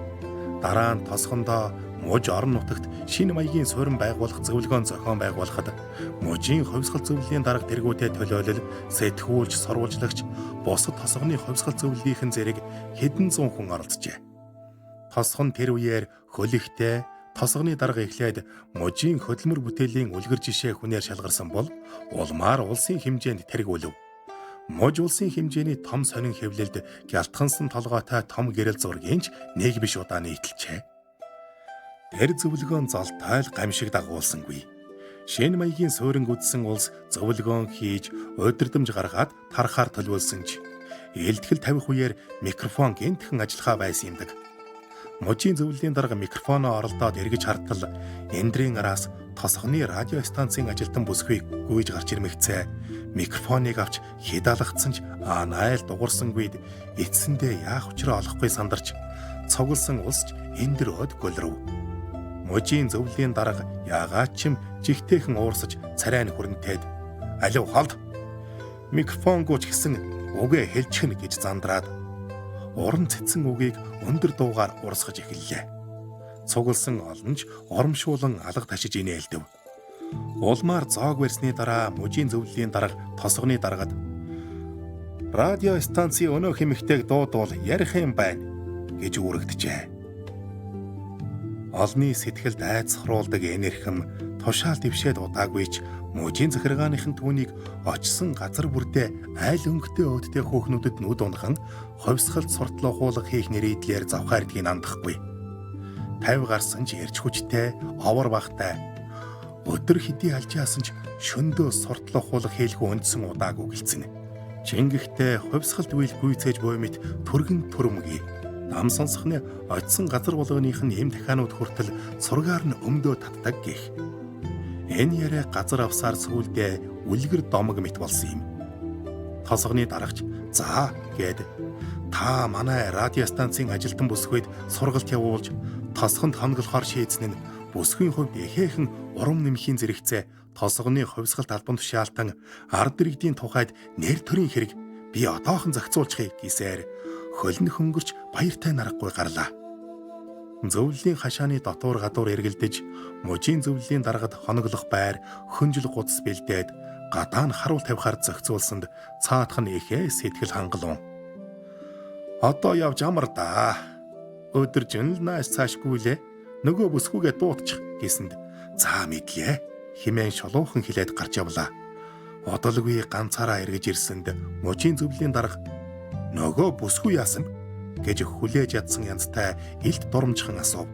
Дараа нь тосгондоо муж орон нутагт шинэ маягийн суурин байгуулах зөвлөгөөн зохион байгуулахад можийн ховсгал зөвлөлийн дарга тэргүүтээ төлөөлөл, сэтгүүлч, сурвалжлагч, бусад тосгоны ховсгал зөвлөлийнхэн зэрэг хэдэн зуун хүн оролцжээ. Тосгон тэр үеэр хөлөгтэй тосгоны дарга эхлээд можийн хөдөлмөр бүтээлийн үлгэр жишээ хүнээр шалгарсан бол улмаар улсын хэмжээнд тэргүүлв. Мож улсын хэмжээний том сонин хэвлэлд гялтгансан толгойтой том гэрэл зургийг нэг биш удаа нийтэлжээ. Тэр зөвлөгөөн золтой л гамшиг дагуулсангүй. Шинэ маягийн суурин гүдсэн улс зөвлөгөөн хийж удирдамж гаргаад тарахаар төлөвлөсөн ч илтгэл тавих үеэр микрофон гинтхэн ажиллахаа байсан юмдаг. Мужийн зөвлөлийн дарга микрофоноо оролдоод эргэж хартал эндрийн араас тосгоны радио станцын ажилтан бүсгүйг гүйж гарч ирмэгцээ. Микрофоныг авч хэд алгацсан ч найл дугуурсангүй эцсэндээ яах учраа олохгүй сандарч цугласан улсч эндэрөөд гөлрөв. Мужийн зөвлөлийн дарга яагаад ч юм жигтэйхэн уурсаж царай нь хүрэнтээд алив холд микрофон гооч гэсэн үгээ хэлчихнэ гэж зандраад уран цэцэн үгийг өндөр дуугаар урсгаж эхэллээ. Цугласан олонч урамшуулан алга ташиж инээлдэв. Улмаар зоог барьсны дараа мужийн зөвлөлийн дарга тосгоны даргад радио станцын өнөө хэмэгтэйг дуудвал ярих юм байна гэж үүрэгджээ. Олны сэтгэлд айц сахруулдаг энерхим тушаал дэвшээд удаагүй ч мужийн захиргааныхан түүнийг очсон газар бүрдээ айл өнгөтэй өөдтэй хөөхнүүдэд нүд унхан ховсгалт суртлаа хуулга хийх нэрийдлээр завхаардгийг андахгүй. 50 гарсан ч ярьж хүчтэй, овор багтай. Өдөр хэдий алжаасан ч шөндөө суртлаа хуулга хийлгүй өндсөн удаагүй гэлцэнэ. Чингэхтэй ховсгалт үйл гүйцээж буймит түргэн түрмгий. Нам сонсохны очсон газар болгоных нь эм дахианууд хүртэл сургаар нь өмдөө татдаг гэх. Энэ яриа газар авсаар сүүлдээ үлгэр домог мэт болсон юм. Тосгоны дарагч "За" гээд "Та манай радио станцын ажилтан бүсгүйд сургалт явуулж тосгонд хонглохоор шийдсэн нь бүсгүйн хувьд ихээхэн урам нэмхийн зэрэгцээ тосгоны хувьсгалт албан тушаалтан ард иргэдийн тухайд нэр төрийн хэрэг би одоохон зохицуулчихъя" гэсээр хөлн хөнгөрч баяртай наргагүй гарлаа. Зөвлөлийн хашааны дотуур гадуур эргэлдэж мужийн зөвлөлийн даргад хоноглох байр хөнжил гудас бэлдээд гадаа нь харуул тавихаар зохицуулсанд цаадах нь ихээ сэтгэл хангалуун. Одоо явж амар да. Өдөр жинл нааш цаашгүйлээ нөгөө бүсгүйгээ дуутчих гэсэнд "За мэдлээ" хэмээн шулуухан хэлээд гарч явлаа. Одолгүй ганцаараа эргэж ирсэнд мужийн зөвлөлийн дарга "Нөгөө бүсгүй яасан?" гэж хүлээж ядсан янзтай илт дурамжхан асуув.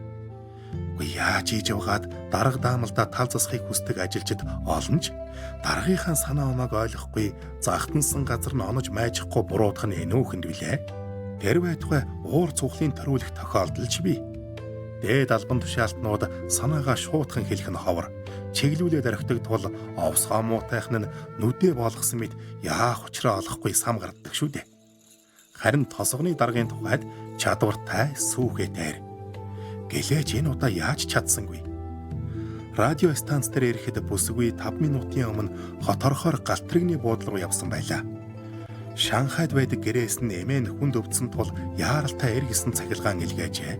Үгүй яаж хийж явгаад дарга даамалдаа тал засахыг хүсдэг ажилчид олон ч даргийнхаа санаа оног ойлгохгүй захтансан газар нь онож майжихгүй буруудах нь энүүхэнд билээ. Тэр байтугай уур цуглын төрүүлэх тохиолдол ч бий. Дээд албан тушаалтнууд санаагаа шуутхан хэлэх нь ховор. Чиглүүлээд орхитогдвол овсгоо муутайхан нь нүдээ болгосон мэт яах учраа олохгүй сам гарддаг шүү дээ. Харин тосгоны даргын тухайд чадвартай сүүхэтээр гэлээч энэ удаа яаж чадсангүй. Радио станц дээр ирэхэд бүсгүй 5 минутын өмнө хот орохоор галтрэгний буудлын руу явсан байлаа. Шанхайд байдаг гэрээс нь эмээн хүнд өвдсөн тул яаралтай эргэсэн цахилгаан илгээжээ.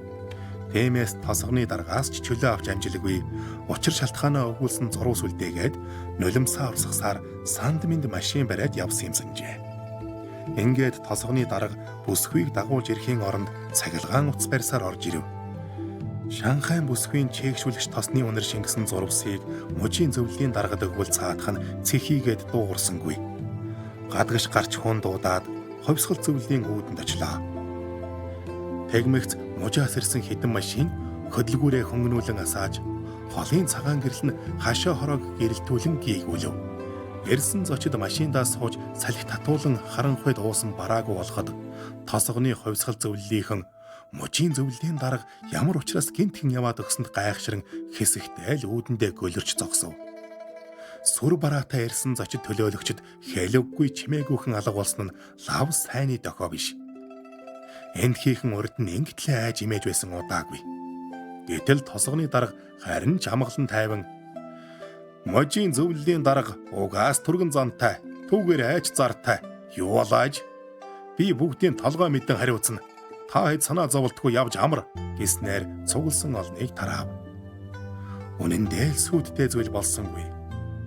Тиймээс тосгоны даргаас ч чөлөө авч амжилгүй учир шалтгаанаа өгүүлсэн зуруу сүлдээгээд нулимсаа урсгасаар сандминд машин бариад явсан юм санджээ. Ингээд тосгоны дарга бүсгүйг дагуулж ирэхийн оронд цахилгаан утас барьсаар орж ирэв. Шанхайн бүсгүйн чээгшүүлэгч тосны үнэр шингэсэн зурвсыг мужийн зөвлөлийн даргад өгвөл цаадах нь цэхийгээд дуугарсангүй. Гадагш гарч хүн дуудаад ховсгал зөвлөлийн үүдэнд очлоо. Тэгмэгц мужаас ирсэн хэдэн машин хөдөлгүүрээ хөнгөнүүлэн асааж холын цагаан гэрэл нь хашаа хороог гэрэлтүүлэн гийгүүлв. Ирсэн зочид машиндаа сууж салхи татуулан харанхуйд уусан бараагүй болоход тосгоны ховсгал зөвлөлийнхэн мужийн зөвлөлийн дарга ямар учраас гинтхэн яваад өгсөнд гайхширан хэсэгтэй л үүдэндээ гөлөрч зогсов. Сүр бараатай ирсэн зочид төлөөлөгчд хэлэггүй чимээгүйхэн алга болсон нь лав сайны дохио биш. Энд хийхэн урд нь ингэтлээ айж имэж байсан удаагүй. Гэтэл тосгоны дарга харин ч амгалан тайван мужийн зөвлөлийн дарга угаас түргэн зантай, түүгээр айж зартай. Юу болааж? Би бүгдийн толгой мэдэн хариуцна. Та хэд санаа зовлтгүй явж амар гэснээр цугласан олныг тараав. Үнэн дээр сүйдтэй зүйл болсонгүй.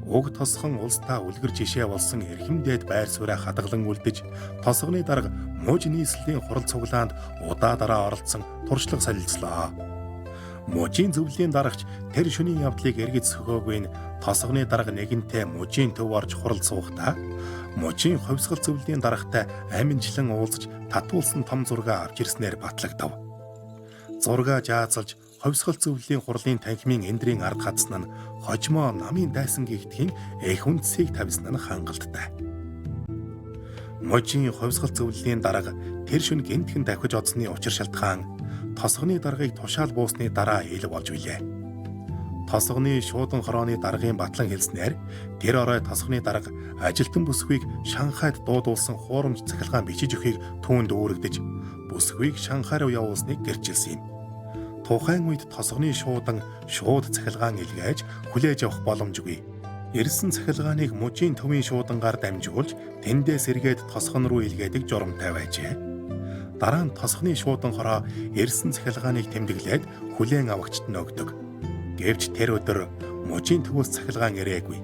Уг тосхон улсдаа үлгэр жишээ болсон эрхэмдээд байр сууриа хадгалан үлдэж тосгоны дарга муж нийслэлийн хурал цуглаанд удаа дараа оролцсон туршлага солилцлоо. Мужийн зөвлөлийн дарагч тэр шөнийн явдлыг эргэж сөхөөгүй нь тосгоны дарга нэгэнтээ мужийн төв орж хурал суухдаа мужийн ховсгал зөвлөлийн даргатай аминчлан уулзаж татуулсан том зураг авч ирснээр батлагдав. Зургаа жаацалж ховсгал зөвлөлийн хурлын танхимын эндрийн ард хадсан нь хожмоо намын дайсан гихтхийн эх үндсийг тавьсан нь хангалттай. Мужийн ховсгал зөвлөлийн дарга тэр шөнө гинтхэн давхиж одсны учир шалтгаан тосгоны даргыг тушаал буусны дараа ил болж билээ. Тосгоны шуудан хорооны даргын батлан хэлснээр тэр орой тосгоны дарга ажилтан бүсгүйг Шанхайд дуудуулсан хуурамч цахилгаан бичиж өгөхийг түүнд өөрөгдөж бүсгүйг Шанхай руу явуулсныг гэрчилсэн юм. Тухайн үед тосгоны шуудан шууд цахилгаан илгээж хүлээж авах боломжгүй. Ирсэн цахилгааныг мужийн төвийн шуудангаар дамжуулж тэндээс эргээд тосгон руу илгээдэг журамтай байжээ. Дараа нь тосгоны шуудан хороо ирсэн цахилгааныг тэмдэглээд хүлээн авагчд нь өгдөг. Гэвч тэр өдөр мужийн төвөөс цахилгаан ирээгүй.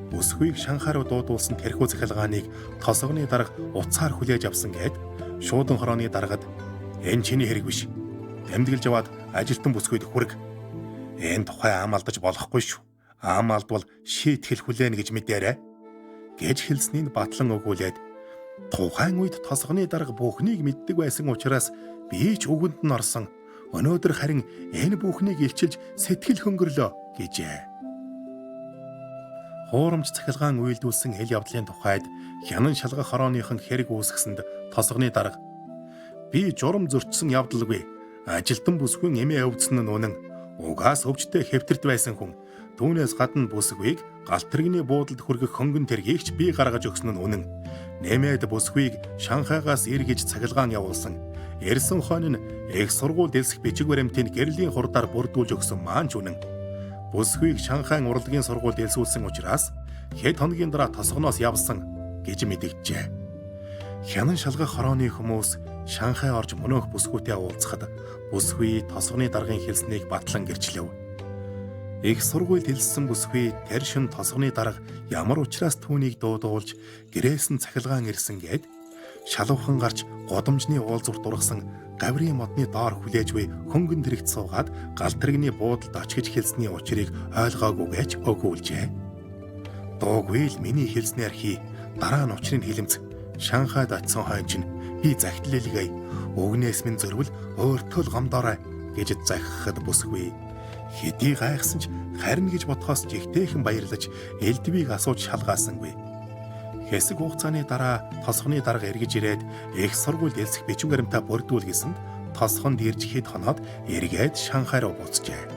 Бүсгүйг Шанхай руу дуудуулсан тэрхүү цахилгааныг тосгоны дарга уцаар хүлээж авсан гээд шуудан хорооны даргад энэ чиний хэрэг биш. Тэмдэглэж аваад ажилтан бүсгүйд хүрэг. Энэ тухай ам алдаж болохгүй шүү. Ам алдвал шийтгэл хүлээнэ гэж мэдээрэй гэж хэлснийг батлан өгүүлээд тухайн үед тосгоны дарга бүхнийг мэддэг байсан учраас би ч үгэнд нь орсон. Өнөөдөр харин энэ бүхнийг илчилж сэтгэл хөнгөрлөө гэжээ. Хуурамч цахилгаан үйлдүүлсэн хэл явдлын тухайд хянан шалгах хорооныхон хэрэг үүсгэсэнд тосгоны дарга би журам зөрчсөн явдалгүй. Ажилтан бүсгүйн эмээ өвдсөн нь үнэн. Угаас өвчтэй хэвтэрт байсан хүн. Түүнээс гадна бүсгүйг галтрэгний буудалд хүргэх хөнгөн тэргийг би гаргаж өгсөн нь үнэн. Нэмээд бүсгүйг Шанхайгаас эргэж цахилгаан явуулсан. Ирсэн хойно нь их сургууль дэлсэх бичиг баримтын гэрлийн хурдаар бүрдүүлж өгсөн маань ч үнэн. Бүсгүйг Шанхайн урлагийн сургууль дэлсүүлсэн учраас хэд хоногийн дараа тосгоноос явсан гэж мэдэгджээ. Хянан шалгах хорооны хүмүүс Шанхай орж мөнөөх бүсгүйтэй уулзахад бүсгүй тосгоны даргын хэлснийг батлан гэрчлэв. Их сургууль дэлссэн бүсгүй тэр шин тосгоны дарга ямар учраас түүнийг дуудуулж гэрээс нь цахилгаан ирсэн гээд шалуухан гарч годомжны уулзвар дургасан гаврын модны доор хүлээж буй хөнгөн тэрэгт суугаад галтрэгний буудалд очиж хэлсний учрыг ойлгоогүйгээч өгүүлжээ. Дуугүй л миний хэлснээр хий. Дараа нь учрыг хэлэмц. Шанхайд очисон хойно чинь би загтлэлгээ. Өгнөөс минь зөрвөл өөртөө л гомдоорой гэж захихад бүсгүй. Хэдий гайхсан ч харин гэж бодхоос жигтэйхэн баярлаж элдвийг асууж шалгаасангүй. Хэсэг хугацааны дараа тосгоны дарга эргэж ирээд их сургууль дэлсэх бичиг баримтаа бүрдүүл гэсэнд тосгонд ирж хэд хоноод эргээд Шанхай руу буцжээ.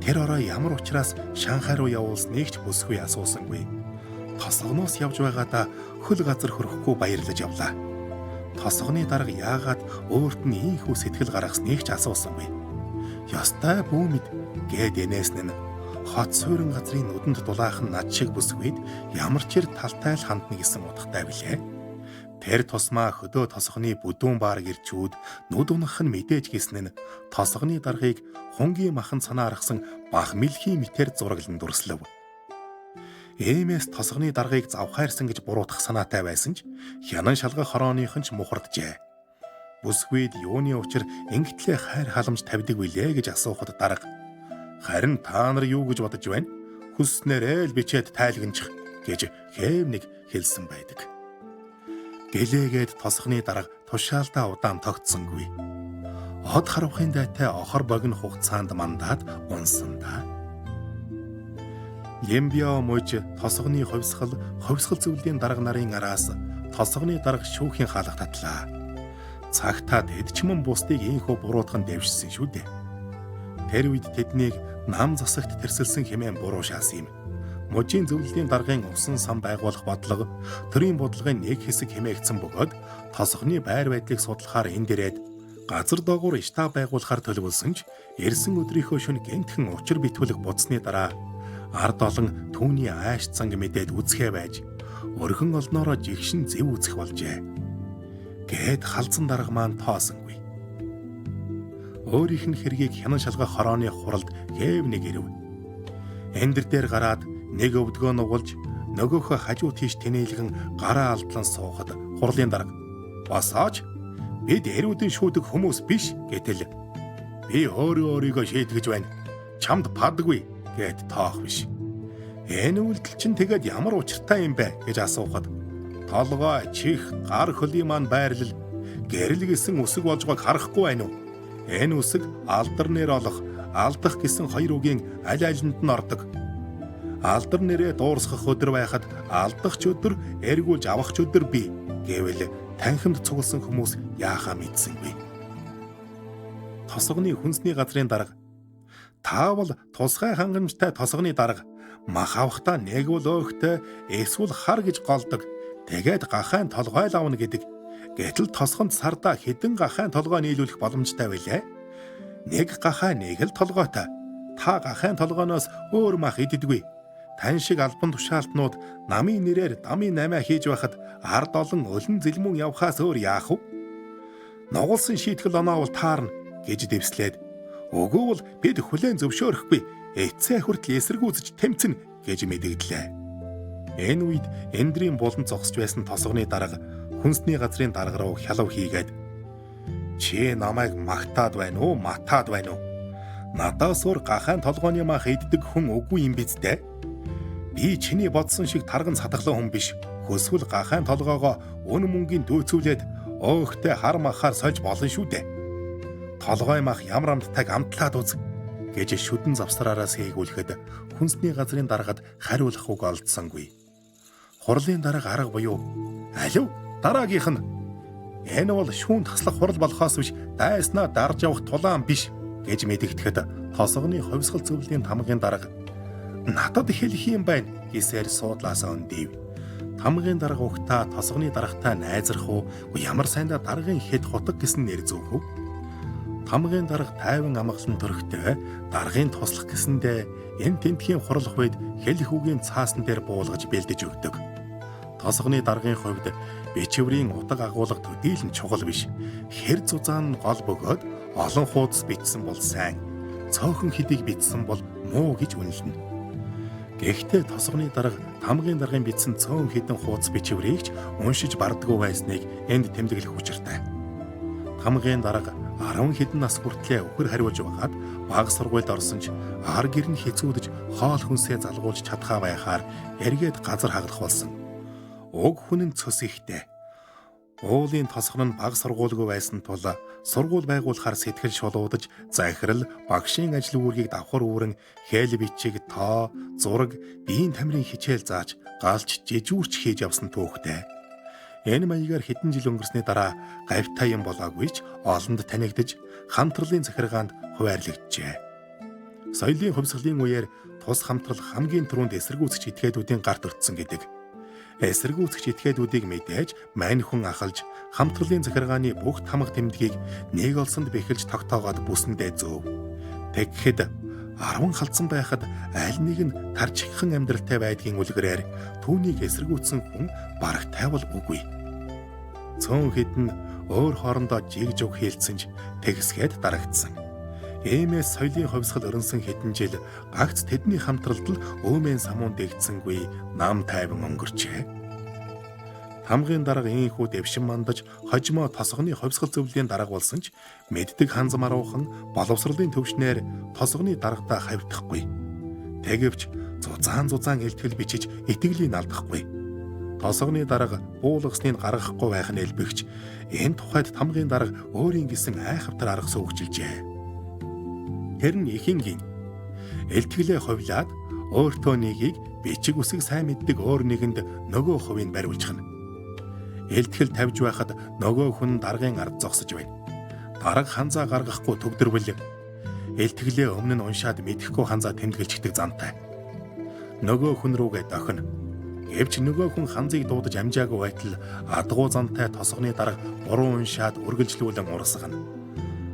Тэр орой ямар учраас Шанхай руу явуулсныг ч бүсгүй асуусангүй. Тосгоноос явж байгаадаа хөл газар хөрөхгүй баярлаж явлаа. Тосгоны дарга яагаад өөрт нь ийхүү сэтгэл гаргасныг ч асуусангүй. Ёстой бүүмэд гээд энэсэн нь хот суурин газрын нүдэнд дулаахан над шиг бүсгүйд ямар ч ир талтай л хандна гэсэн утгатай билээ. Тэр тусмаа хөдөө тосгоны бүдүүн баар гэрчүүд нүд унах нь мэдээж гисэн нь тосгоны даргыг хунгийн махан санаа аргасан бах мэлхийн мэтэр зураглан дүрслэв. Иймээс тосгоны даргыг завхаарсан гэж буруутгах санаатай байсан ч хянан шалгах хорооныхон ч мухарджээ. Бүсгүйд юуны учир ингэтлээ хайр халамж тавьдаг билээ гэж асуухад дарга харин та нар юу гэж бодож байна? Хүснээрээ л бичээд тайлгнчих гэж хэв нэг хэлсэн байдаг. Гэлээгээд тосгоны дарга тушаалдаа удаан тогтсонгүй. Од харвахын дайтай охор богино хугацаанд мандаад унсан да. Лембио мууж тосгоны ховсгал зөвлөлийн дарга нарын араас тосгоны дарга шүүхийн хаалга татлаа. Цагтаа тэд ч мөн бусдыг ийхүү буруутган дэвшсэн шүү дээ. Тэр үед тэднийг нам засагт тэрсэлсэн хэмээн буруу шаасан юм. Мужийн зөвлөлийн даргын усан сан байгуулах бодлого төрийн бодлогын нэг хэсэг хэмээгдсэн бөгөөд тосгоны байр байдлыг судлахаар энд ирээд газар доогуур штаб байгуулахаар төлөвлөсөн ч ирсэн өдрийнхөө шөнө гэмтхэн учир битүүлэх бодсны дараа ард олон түүний ааш цанг мэдээд үзэхэ байж өргөн олноороо жигшин зэв үзэх болжээ. Гээд халзан дарга маань тоосонгүй. Өөрийнх нь хэргийг хянан шалгах хорооны хуралд хэв нэг ирэв. Эндэр дээр гараад нэг өвдгөө нугалж нөгөөхөө хажуу тийш тэнээлгэн гараа алдлан суухад хурлын дарга босооч бид эрүүдэн шүүдэг хүмүүс биш гэтэл би өөрийгөө шийтгэж байна. Чамд падгүй гэд тоох биш. Энэ үйлдэл чинь тэгээд ямар учиртай юм бэ гэж асуухад толгой, чих, гар хөлийн маань байрлал гэрэл гэсэн үсэг болж байгааг харахгүй байна уу? Энэ үсэг алдар нэр олох, алдах гэсэн хоёр үгийн аль алинд нь ордог. Алдар нэрээ дуурсгах өдөр байхад алдах ч өдөр, эргүүлж авах ч өдөр бий гэвэл танхимд цугласан хүмүүс яахаа мэдсэнгүй. Тосгоны хүнсний газрын дарга. Таавал тусгай хангамжтай тосгоны дарга. Мах авахдаа нэг бол өөхтэй эсвэл хар гэж голдог. Тэгээд гахайн толгой л авна гэдэг. Гэтэл тосгонд сардаа хэдэн гахайн толгой нийлүүлэх боломжтой байлээ. Нэг гахай нэг л толгойтой. Та гахайн толгойноос өөр мах иддэггүй. Тань шиг албан тушаалтнууд намын нэрээр дамын намаа хийж байхад ард олон өлөн зэлмүн явхаас өөр яах вэ? Нугалсан шийтгэл оноо бол таарна гэж дэвслээд өгөө бол бид хүлээн зөвшөөрөхгүй эцээ хүртэл эсэргүүцэж тэмцэнэ гэж мэдэгдлээ. Энэ үед эндрийн булан зогсож байсан тосгоны дарга хүнсний газрын дарга руу хялав хийгээд чи намайг магтаад байна уу, матаад байна уу? Надаас өөр гахайн толгойн мах иддэг хүн үгүй юм биз дээ. Би чиний бодсон шиг тарган сатглан хүн биш. Хөсвөл гахайн толгоогоо өн мөнгөний дөөцүүлээд өөхтэй хар махаар сольж болно шүү дээ. Толгой мах ямар амттайг амтлаад үз гэж шүдэн завсраараа сээгүүлэхэд хүнсний газрын даргад хариулах үг олдсонгүй. Хурлын дарга арга буюу алив дараагийнх нь энэ бол шүүн таслах хурал болохоос биш дайснаа дарж явах тулаан биш гэж мэдэгдэхэд тосгоны ховсгол зөвлөлийн тамгын дарга надад хэлэх юм байна гэсээр суудлаасаа өндөв. Тамгын дарга ухтаа тосгоны даргатай найзрах уу ямар сайндаа даргын хэд хутаг гэсэн нэр зөөх үү? Тамгын дарга тайван амгалан төрхтэй даргын туслах гэсэндээ энэ тентхийн хурлах үед хэлэх үгийн цаасан дээр буулгаж бэлдэж өгдөг. Тосгоны даргын хувьд бичвэрийн утга агуулга төдийлөн чухал биш. Хэр зузаан нь гол бөгөөд олон хуудас бичсэн бол сайн, цөөхөн хэдийг бичсэн бол муу гэж үнэлнэ. Гэхдээ тосгоны дарга тамгын даргын бичсэн цөөн хэдэн хуудас бичвэрийг ч уншиж бардаггүй байсныг энд тэмдэглэх учиртай. Тамгын дарга 10 хэдэн нас хүртлээр өхөр хариулж байгаад баг сургуульд орсон ч ар гэр нь хэцүүдж хоол хүнсээ залгуулж чадхаа байхаар эргээд газар хаглах болсон. Уг хүн нь цөс ихтэй. Уулын тосгон нь баг сургуульгүй байсан тул сургууль байгуулахаар сэтгэл шулуудаж захирал багшийн ажил үүргийг давхар үүрэн хээл бичиг тоо зураг биеийн тамирын хичээл зааж галч жижүүрч хийж явсан түүхтэй. Энэ маягаар хэдэн жил өнгөрсний дараа гавьтай юм болоогүй ч олонд танигдж хамтралын захиргаанд хуваарлагджээ. Соёлын хувьсгалын үеэр тус хамтрал хамгийн түрүүнд эсэргүүцэгч этгээдүүдийн гарт өртсөн гэдэг. Эсэргүүцэгч этгээдүүдийг мэдээж мань хүн ахалж хамтралын захиргааны бүх тамга тэмдгийг нэг олсонд бэхэлж тогтоогоод бүсэндээ зөөв. Тэгэхэд 10 халдсан байхад аль нэг нь тарчиххан амьдралтай байдгийн үлгэрээр түүнийг эсэргүүцсэн хүн бараг тайвал үгүй. Цөөн хэдэн өөр хоорондоо жиг жуг хийлцэн ч тэгсгээд дарагдсан. Иймээс соёлын хувьсгал өрнсөн хэдэн жил гагц тэдний хамтралд л өөмэн самуун дэгдсэнгүй нам тайван өнгөрчээ. Тамгын дарга ийхүү дэвшин мандаж хожимо тосгоны хувьсгал зөвлөлийн дарга болсон ч мэддэг ханз маруухан боловсролын төвшнээр тосгоны даргатай хавьдахгүй. Тэгэвч зузаан илтгэл бичиж итгэлийг алдахгүй. Тосгоны дарга буулгасныг гаргахгүй байх нь элбэгч энэ тухайд тамгын дарга өөрийн гэсэн айхавтар арга суугчилжээ. Тэр нь ихэнгийн элтгэлээ хувлаад өөртөө нэгийг бичиг үсэг сайн мэддэг өөр нэгэнд нөгөө хувийг бариулчихна. Элтгэл тавьж байхад нөгөө хүн даргын ард зогсож байна. Дарга ханзаа гаргахгүй төгдөрвөл элтгэлээ өмнө нь уншаад мэдэхгүй ханзаа тэмдэглэждэг зантай. Нөгөө хүн рүүгээ дохино. Гэвч нөгөө хүн ханзыг дуудаж амжаагүй байтал адгуу зантай тосгоны дарга буруу уншаад үргэлжлүүлэн урсгана.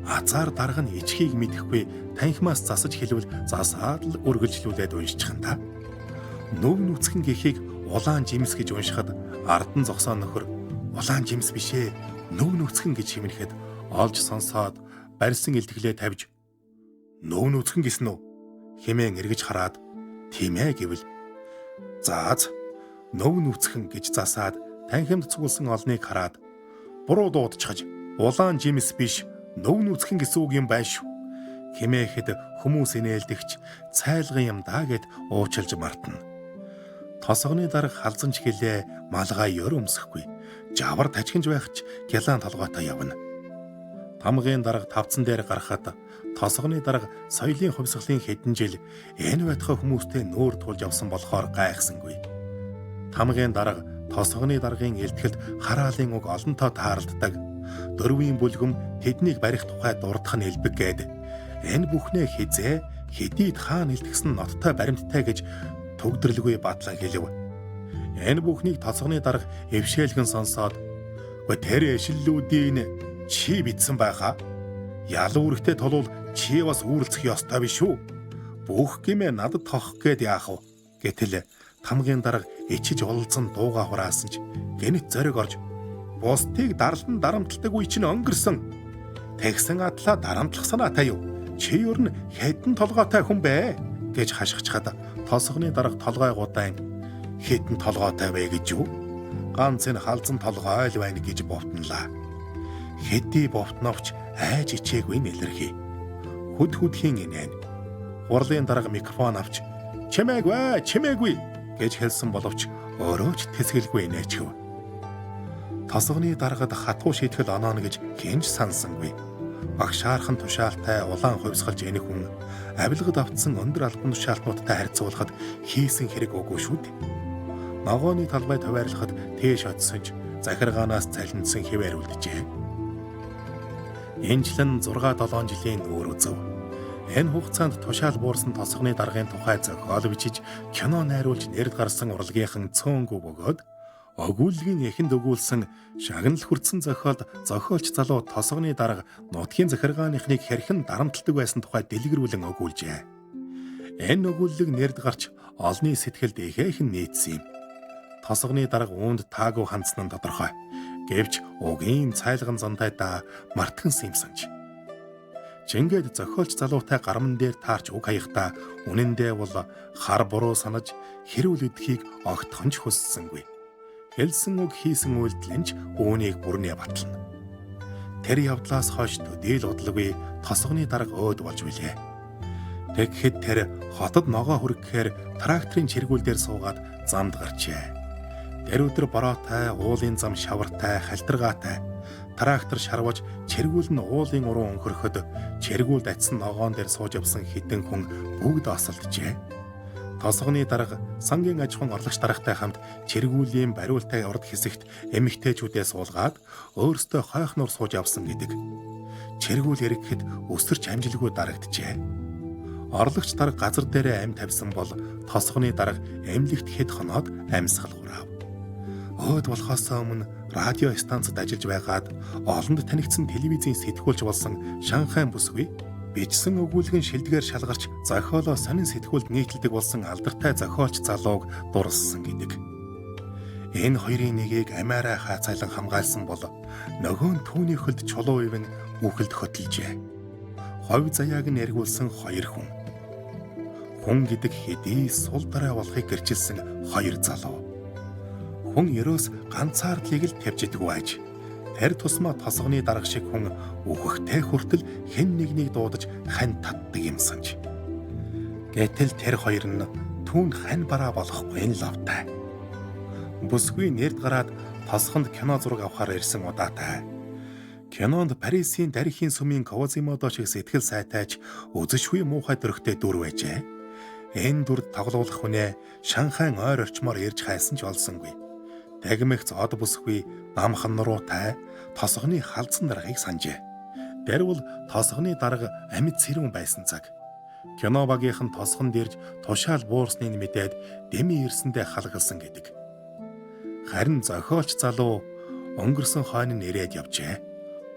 Азар дарга нь ичхийг мэдэхгүй танхимаас засаж хэлвэл засаад л үргэлжлүүлээд уншчихна та. Нүв нүцгэн гэхийг улаан жимс гэж уншихад ард нь зогсоо нөхөр улаан жимс бишээ нүв нүцгэн гэж хэмнэхэд олж сонсоод барьсан илтгэлээ тавьж нүв нүцгэн гэсэн үү хэмээн эргэж хараад тийм ээ гэвэл зааз нүв нүцгэн гэж засаад танхимд цугулсан олныг хараад буруу дуудчихаж улаан жимс биш нүв нүцгэн гэсэн үг юм байна шүү хэмээхэд хүмүүс инээлдэгч цайлган юм даа гэд уучлж мартна. Тосгоны дарга халзан ч гэлээ малгай ёр өмсөхгүй жавар тажигнж байх ч гялаан толгойтой явна. Тамгын дарга тавцан дээр гарахад тосгоны дарга соёлын хувьсгалын хэдэн жил энэ байтугай хүмүүстэй нүүр тулж явсан болохоор гайхсангүй. Тамгын дарга тосгоны даргын элтгэлд хараалын уг олонтоо тааралддаг. Дөрвийн бүлгэм тэднийг барих тухай дурдах нь элбэг гээд энэ бүхнээ хизээ хэдийд хаана илтгэсэн ноттой баримттай гэж төгдрөлгүй бадлан хэлв. Энэ бүхнийг тосгоны дарга эвшээлгэн сонсоод "Гэ тэр эшиллүүдийн чи битсэн байхаа. Ялуу үрэгтэй тулвал чи бас үүрлцэх ёстой биш үү? Бүх гимээ надад тоох гээд яах вэ?" гэтэл тамгийн дарга ичиж улалзан дууга хураасан ч гэнэт зориг орж "Бусдыг дарлан дарамтлагдаг үе чинь өнгөрсөн. Тэгсэн атлаа дарамтлах санаатай юу? Чи юу н хэдэн толгойтой хүн бэ?" гэж хашгичхад тосгоны дарга толгой гудаан "Хэдэн толгойтой вэ гэж юу? Ганц энэ халзан толгой л байна" гэж бовтнолаа. Хэдий бовтновч айж ичээгүй нэлэрхий. Хүдхийн инээн. Хурлын дарга микрофон авч чимээгүй гэж хэлсэн боловч өөрөө ч тэсгэлгүй нээчв. Тосгоны даргад хатуу шийтгэл онооно гэж хинж сансангүй. Багшаархан тушаалтай улаан хувьсгалж энэх хүн авилгад автсан өндөр албан тушаалтнуудтай харьцуулахад хийсэн хэрэг үгүй шүү дээ. Ногооны талбай туваарлахад тээш очсон ч захиргаанаас цалинсан хэвээр үлджээ. Энэчлэн 6-7 жилийн нүүр үзв. Энэ хугацаанд тушаал буурсан тосгоны даргын тухай зохиол бичиж кино найруулж нэрд гарсан урлагийнхан цөөнгөө бөгөөд өгүүлгийн эхэнд өгүүлсэн шагнал хүртсэн зохиолч залуу тосгоны дарга нутгийн захиргааныхныг хэрхэн дарамтлагдаг байсан тухай дэлгэрүүлэн өгүүлжээ. Энэ өгүүлэг нэрд гарч олны сэтгэлд ихээхэн нийцсэн юм. Тосгоны дарга үүнд таагүй хандсан нь тодорхой. Гэвч угийн цайлган зандайдаа мартгансан юмсанч. Чингээд зохиолч залуутай гарман дээр таарч уг хаяхдаа үнэндээ бол хар буруу санаж хэрүүл өдхийг огтхонч хүссэнгүй. Хэлсэн үг хийсэн үйлдэл нь үүнийг бүрнээ батлана. Тэр явдлаас хойш төдийл удалгүй тосгоны дарга өөд болж билээ. Тэгэхэд тэр хотод ногоо хүргэхээр тракторын чиргүүл дээр суугаад замд гарчээ. Тэр өдөр бороотой, уулын зам шавартай, халдиргаатай. Трактор шарваж чиргүүл нь уулын уруу өнхөрөхөд чиргүүлд атсан ногоон дээр сууж явсан хэдэн хүн бүгд осолджээ. Тосгоны дарга сангийн аж ахуйн орлогч даргатай хамт чиргүүлийн бариултай урд хэсэгт эмэгтэйчүүдээ суулгаад өөрсдөө хойхноор сууж явсан гэдэг. Чиргүүл эргэхэд өсөрч амжилгүй дарагджээ. Орлогч дарга газар дээрээ амь тавьсан бол тосгоны дарга эмнэлэгт хэд хоноод амьсгал хураав. Өөд болохоос өмнө радио станцад ажиллаж байгаад олонд танигдсан телевизийн сэтгүүлч болсон Шанхай бүсгүй бичсэн өгүүлгэн шилдгээр шалгарч зохиолоо сонин сэтгүүлд нийтлдэг болсон алдартай зохиолч залууг дурлсан гэдэг. Энэ хоёрын нэгийг амиараа хаацайлан хамгаалсан бол нөгөө нь түүний хөлд чулуу ивэн үхэлд хөтөлжээ. Ховь заяаг нь эргүүлсэн хоёр хүн. Хүн гэдэг хэдий сул дараа болохыг гэрчилсэн хоёр залуу. Хүн ерөөс ганцаардлыг л тавьж идэггүй аж. Тэр тусмаа тосгоны дарга шиг хүн үхэхтэй хүртэл хэн нэгнийг дуудаж хань татдаг юмсанч. Гэтэл тэр хоёр нь түүнд хань бараа болохгүй нь лавтай. Бүсгүй нэрд гараад тосгонд кино зураг авахаар ирсэн удаатай. Кинонд Парисын дарихийн сүмийн Квазимодо шиг сэтгэл сайтайч үзэшгүй муухай дөрөгтэй дүр байжээ. Энэ дүрд тоглуулах хүнээ Шанхайн ойр орчмоор ирж хайсан ч олсонгүй. Дагмигц од бүсгүй намхан нуруутай тосгоны халдсан даргаыг санджээ. Тэр бол тосгоны дарга амьд сэрүүн байсан цаг. Кино багийнхан тосгонд ирж тушаал буурсныг мэдээд дэмий ирсэндээ халгалсан гэдэг. Харин зохиолч залуу өнгөрсөн хойно нэрээд явжээ.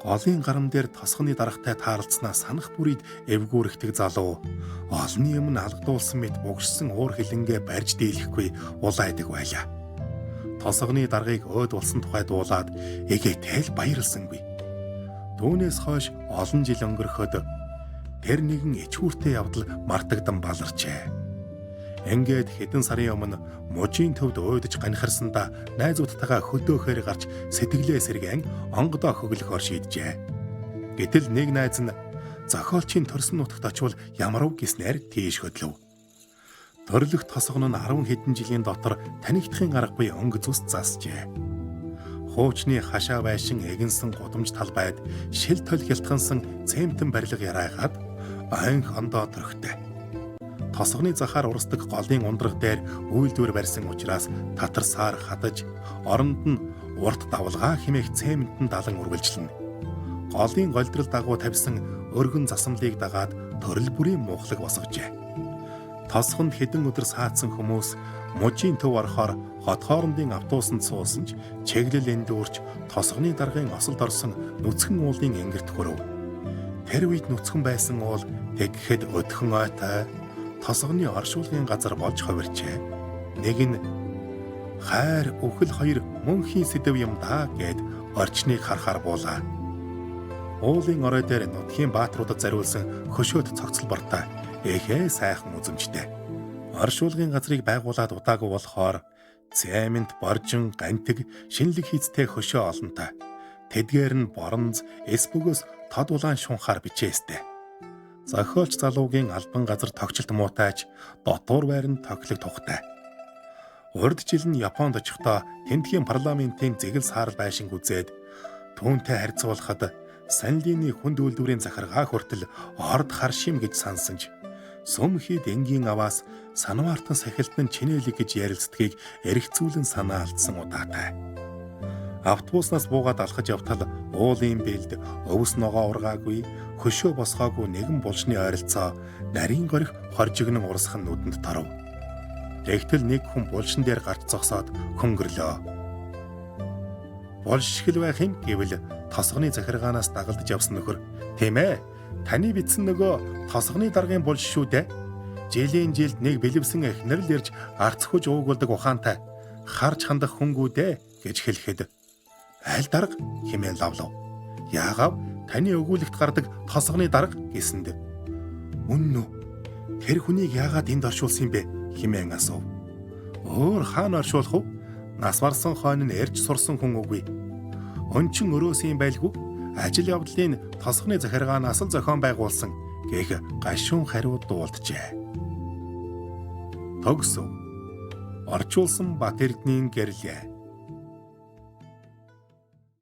Голын гарам дээр тосгоны даргатай таарлцснаа санах бүрийд эвгүүрэгдэг залуу олны өмнө алгадуулсан мэт бугшсан уур хилэнгээ барьж дийлэхгүй улайдаг байлаа. Тосгоны даргаыг өөд болсон тухай дуулаад эгээтэл баярлсангүй. Түүнээс хойш олон жил өнгөрөхөд тэр нэгэн ичгүүртэй явдал мартагдан баларчээ. Ингээд хэдэн сарын өмнө мужийн төвд уйдаж ганихарсандаа найзуудтайгаа хөдөөхөр гарч сэтгэлээ сэргэн онгодоо хөглөхөөр шийджээ. Гэтэл нэг найз нь зохиолчийн төрсөн нутагт очивол ямар үг гэснээр тийш хөдлөв. Төрлөх тосгон нь 10 хэдэн жилийн дотор танигдахын аргагүй өнгө зүс засжээ. Хуучны хашаа байшин эгэнсэн гудамж талбайд шил толь хялтгансан цемтэн барилга яраагаад айн хондоо төрхтэй. Тосгоны захаар урсдаг голын ундраг дээр үйлдвэр барьсан учраас татарсаар хадаж оронд нь урт давлгаа хэмээх цементэн далан үргэлжлэнэ. Голын голдрол дагуу тавьсан өргөн засамлыг дагаад төрөл бүрийн мухлаг босгожээ. Тосгонд хэдэн өдөр саацсан хүмүүс мужийн төв орохоор хот хоорондын автобусанд суусан ч чиглэл эндүүрч тосгоны даргын осолд орсон нүцгэн уулын энгэрт хүрв. Тэр үед нүцгэн байсан уул тэгэхэд өдхөн ойтой тосгоны оршуулгын газар болж хувирчээ. Нэг нь хайр өхөл хоёр мөнхийн сэдэв юм даа гэд орчныг харахаар буулаа. Уулын орой дээр нутгийн баатруудад зариулсан хөшөөт цогцлбортой эхээ сайхан үзэмжтэй. Оршуулгын газрыг байгуулад удаагүй болохоор цемент, боржин, гантиг, шинэлэг хийцтэй хөшөө олонтой. Тэдгээр нь боронз, эс бөгөөс тод улаан шунхаар бичээстэй. Зохиолч залуугийн албан газар тогтчлт муутайч дотуур байранд тоглог тухтай. Урд жил нь Японд очихдоо тентгийн парламентын зэгэл саарал байшинг үзээд түүнтэй харьцуулахад Санлины хүнд үйлдвэрийн захиргаа хүртэл орд хар шим гэж сансанж сүм хід энгийн аваас санваартан сахилтан чинээлэг гэж ярилцдгийг эргцүүлэн санаа алдсан удаатай. Автобуснаас буугаад алхаж явтал уулын бэлд өвс ногоо ургаагүй хөшөө босгоогүй нэгэн булшны ойролцоо нарийн горих хоржигнэн урсхан нүдэнд торов. Тэгтэл нэг хүн булшин дээр гарч зогсоод хөнгөрлөө. Булш хэл байх юм гэвэл тосгоны захиргаанаас дагалдаж явсан нөхөр тийм ээ таны бичсэн нөгөө тосгоны даргын булш шүү дээ. Жилийн жилд нэг бэлэвсэн эхнэр л ирж арц хүж уугуулдаг ухаантай харж хандах хүнгүү дээ гэж хэлэхэд аль дарга хэмээн лавлав. Яагав таны өгүүлэгт гардаг тосгоны дарга гэсэнд үнэн үү? Тэр хүнийг яагаад энд оршуулсан юм бэ хэмээн асуув. Өөр хаана оршуулах вэ? Нас барсан хойно нь эрж сурсан хүн үгүй. Өнчин өрөөсөн байлгүй ажил явдлын тосгоны захиргаанаас л зохион байгуулсан гэх гашуун хариуд дуулджээ. Төгсөв. Орчуулсан Бат Эрдэнийн гэрлээ.